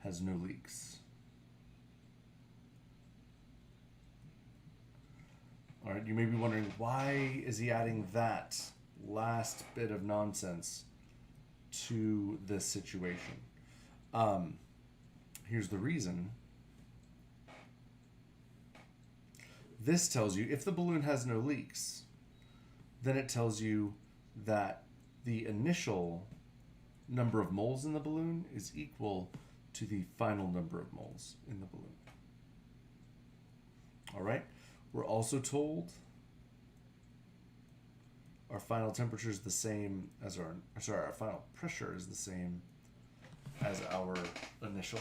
[SPEAKER 1] has no leaks. All right, you may be wondering, why is he adding that last bit of nonsense to this situation? Here's the reason. This tells you if the balloon has no leaks, then it tells you that the initial number of moles in the balloon is equal to the final number of moles in the balloon. All right. We're also told our final temperature is the same as our final pressure is the same as our initial.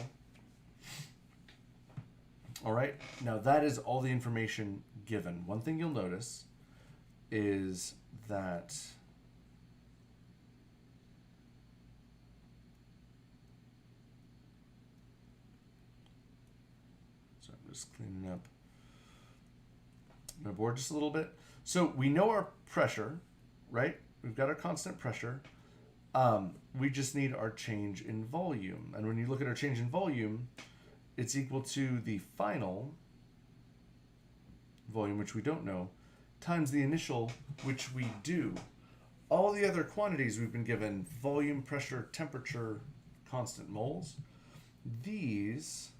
[SPEAKER 1] All right, now that is all the information given. One thing you'll notice is that so I'm just cleaning up my board just a little bit. So we know our pressure, right? We've got our constant pressure. We just need our change in volume. And when you look at our change in volume, it's equal to the final volume, which we don't know, times the initial, which we do. All the other quantities we've been given, volume, pressure, temperature, constant moles, these,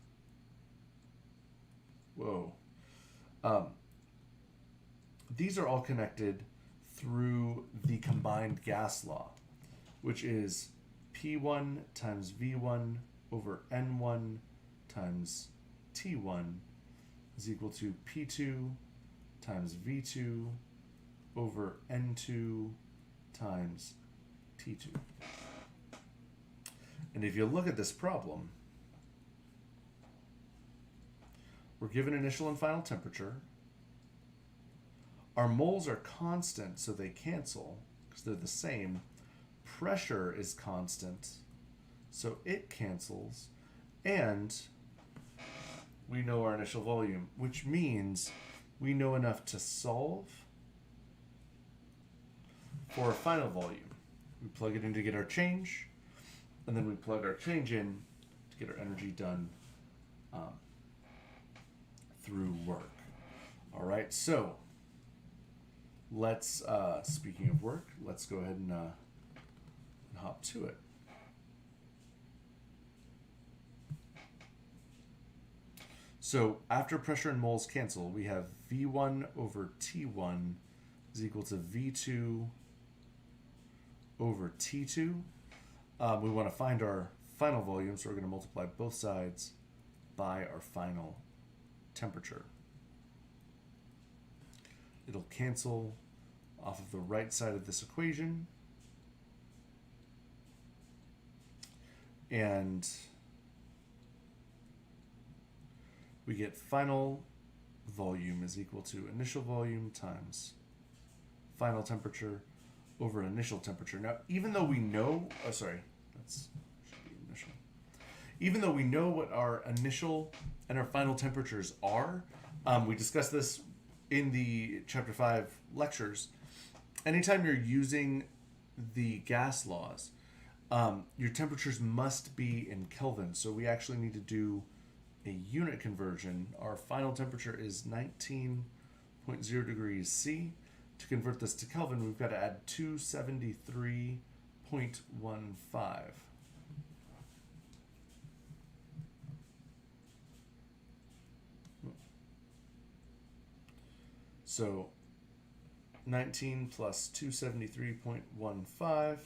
[SPEAKER 1] these are all connected through the combined gas law, which is P1 times V1 over N1 times T1 is equal to P2 times V2 over N2 times T2. And if you look at this problem, we're given initial and final temperature. Our moles are constant, so they cancel because they're the same. Pressure is constant, so it cancels. And we know our initial volume, which means we know enough to solve for a final volume. We plug it in to get our change, and then we plug our change in to get our energy done through work. All right, so let's, speaking of work, let's go ahead and hop to it. So after pressure and moles cancel, we have V1 over T1 is equal to V2 over T2. We want to find our final volume, so we're going to multiply both sides by our final temperature. It'll cancel off of the right side of this equation. And we get final volume is equal to initial volume times final temperature over initial temperature. Now, even though we know, should be initial. Even though we know what our initial and our final temperatures are, we discussed this in the Chapter 5 lectures. Anytime you're using the gas laws, your temperatures must be in Kelvin. So we actually need to do a unit conversion. Our final temperature is 19.0 degrees C. To convert this to Kelvin, we've got to add 273.15. So 19 plus 273.15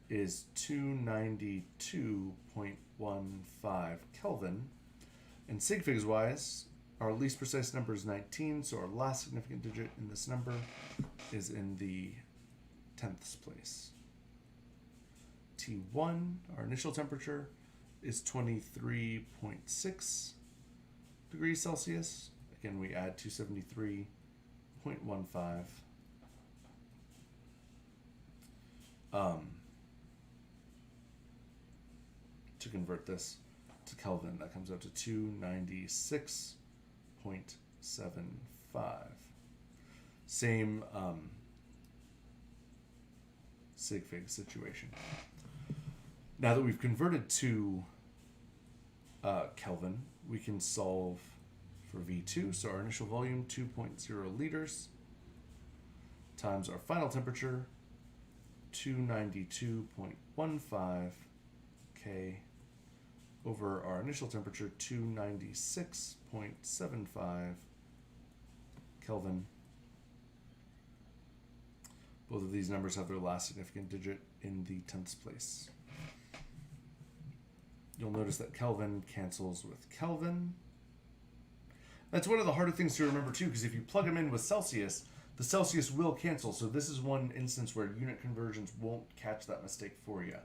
[SPEAKER 1] is 292.15 Kelvin. And sig figs wise, our least precise number is 19, so our last significant digit in this number is in the 10ths place. T1, our initial temperature, is 23.6 degrees Celsius. Again, we add 273.15. To convert this to Kelvin, that comes out to 296.75. Same sig fig situation. Now that we've converted to Kelvin, we can solve for V2. So our initial volume, 2.0 liters, times our final temperature, 292.15 K, over our initial temperature, 296.75 Kelvin. Both of these numbers have their last significant digit in the 10th place. You'll notice that Kelvin cancels with Kelvin. That's one of the harder things to remember too, because if you plug them in with Celsius, the Celsius will cancel. So this is one instance where unit conversions won't catch that mistake for you.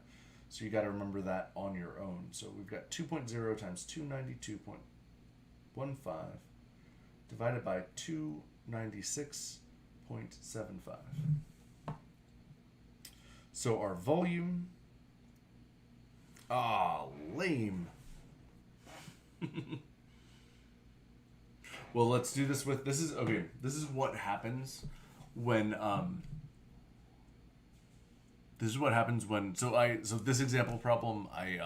[SPEAKER 1] So you got to remember that on your own. So we've got 2.0 times 292.15 divided by 296.75. So our volume, lame. Well, let's do this with, this is what happens when, so this example problem, I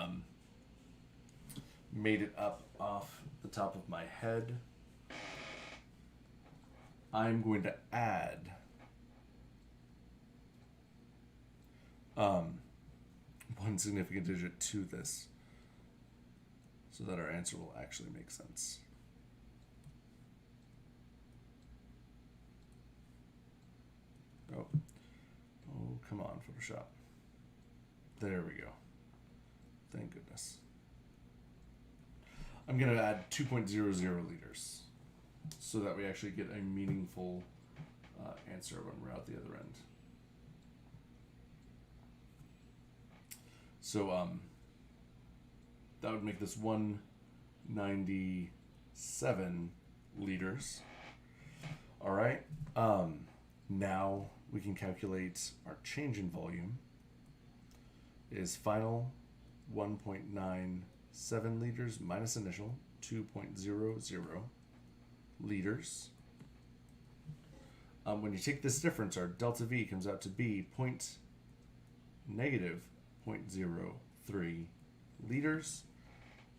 [SPEAKER 1] made it up off the top of my head. I'm going to add one significant digit to this so that our answer will actually make sense. Oh, come on, Photoshop. There we go. Thank goodness. I'm going to add 2.00 liters so that we actually get a meaningful answer when we're out the other end. So that would make this 197 liters. All right. Now we can calculate our change in volume. Is final 1.97 liters minus initial 2.00 liters. When you take this difference, our delta V comes out to be negative 0.03 liters.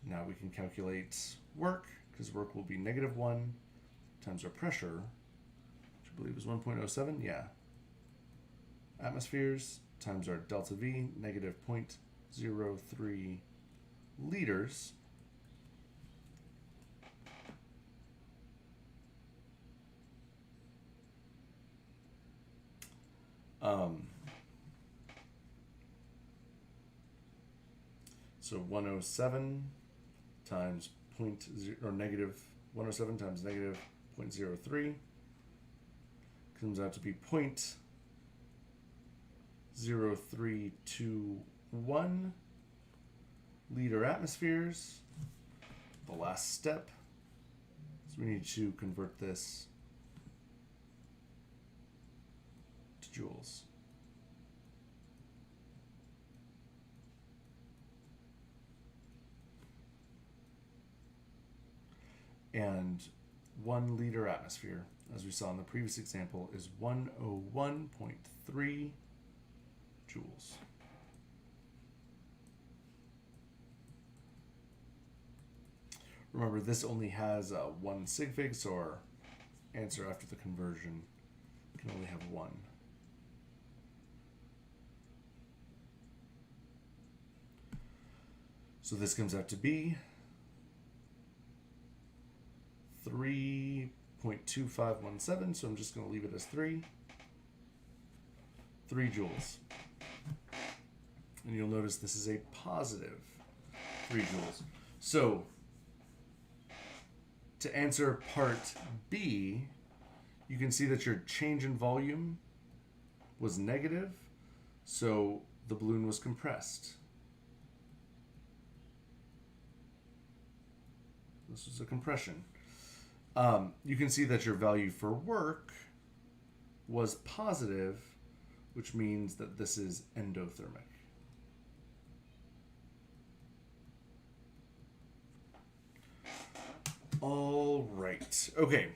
[SPEAKER 1] Now we can calculate work, because work will be negative 1 times our pressure, which I believe is 1.07, yeah, atmospheres, times our delta V, negative 0.03 liters. So 107 times negative 107 times negative 0.03 comes out to be 0.0321 liter atmospheres. The last step, so we need to convert this to joules. And 1 liter atmosphere, as we saw in the previous example, is 101.3 joules. Remember, this only has 1 sig fig, so our answer after the conversion can only have 1. So this comes out to be 3.2517, so I'm just going to leave it as 3 joules. And you'll notice this is a positive 3 joules. So to answer part B, you can see that your change in volume was negative, so the balloon was compressed. This was a compression. You can see that your value for work was positive, which means that this is endothermic. All right. Okay.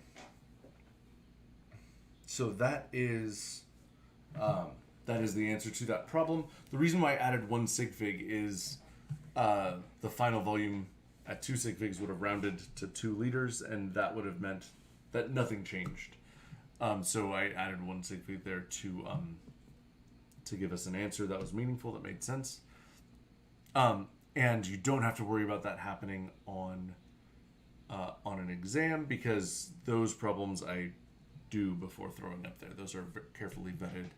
[SPEAKER 1] So that is the answer to that problem. The reason why I added 1 sig fig is the final volume at 2 sig figs would have rounded to 2 liters, and that would have meant that nothing changed. So I added 1 sig fig there to give us an answer that was meaningful, that made sense. And you don't have to worry about that happening on an exam, because those problems I do before throwing up there. Those are carefully vetted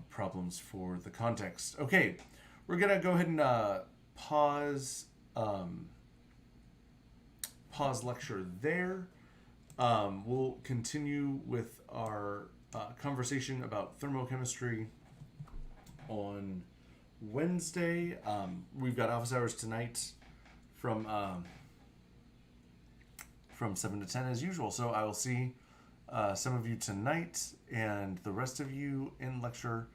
[SPEAKER 1] problems for the context. Okay, we're gonna go ahead and pause lecture there. We'll continue with our conversation about thermochemistry on Wednesday. We've got office hours tonight from 7 to 10 as usual. So I will see some of you tonight, and the rest of you in lecture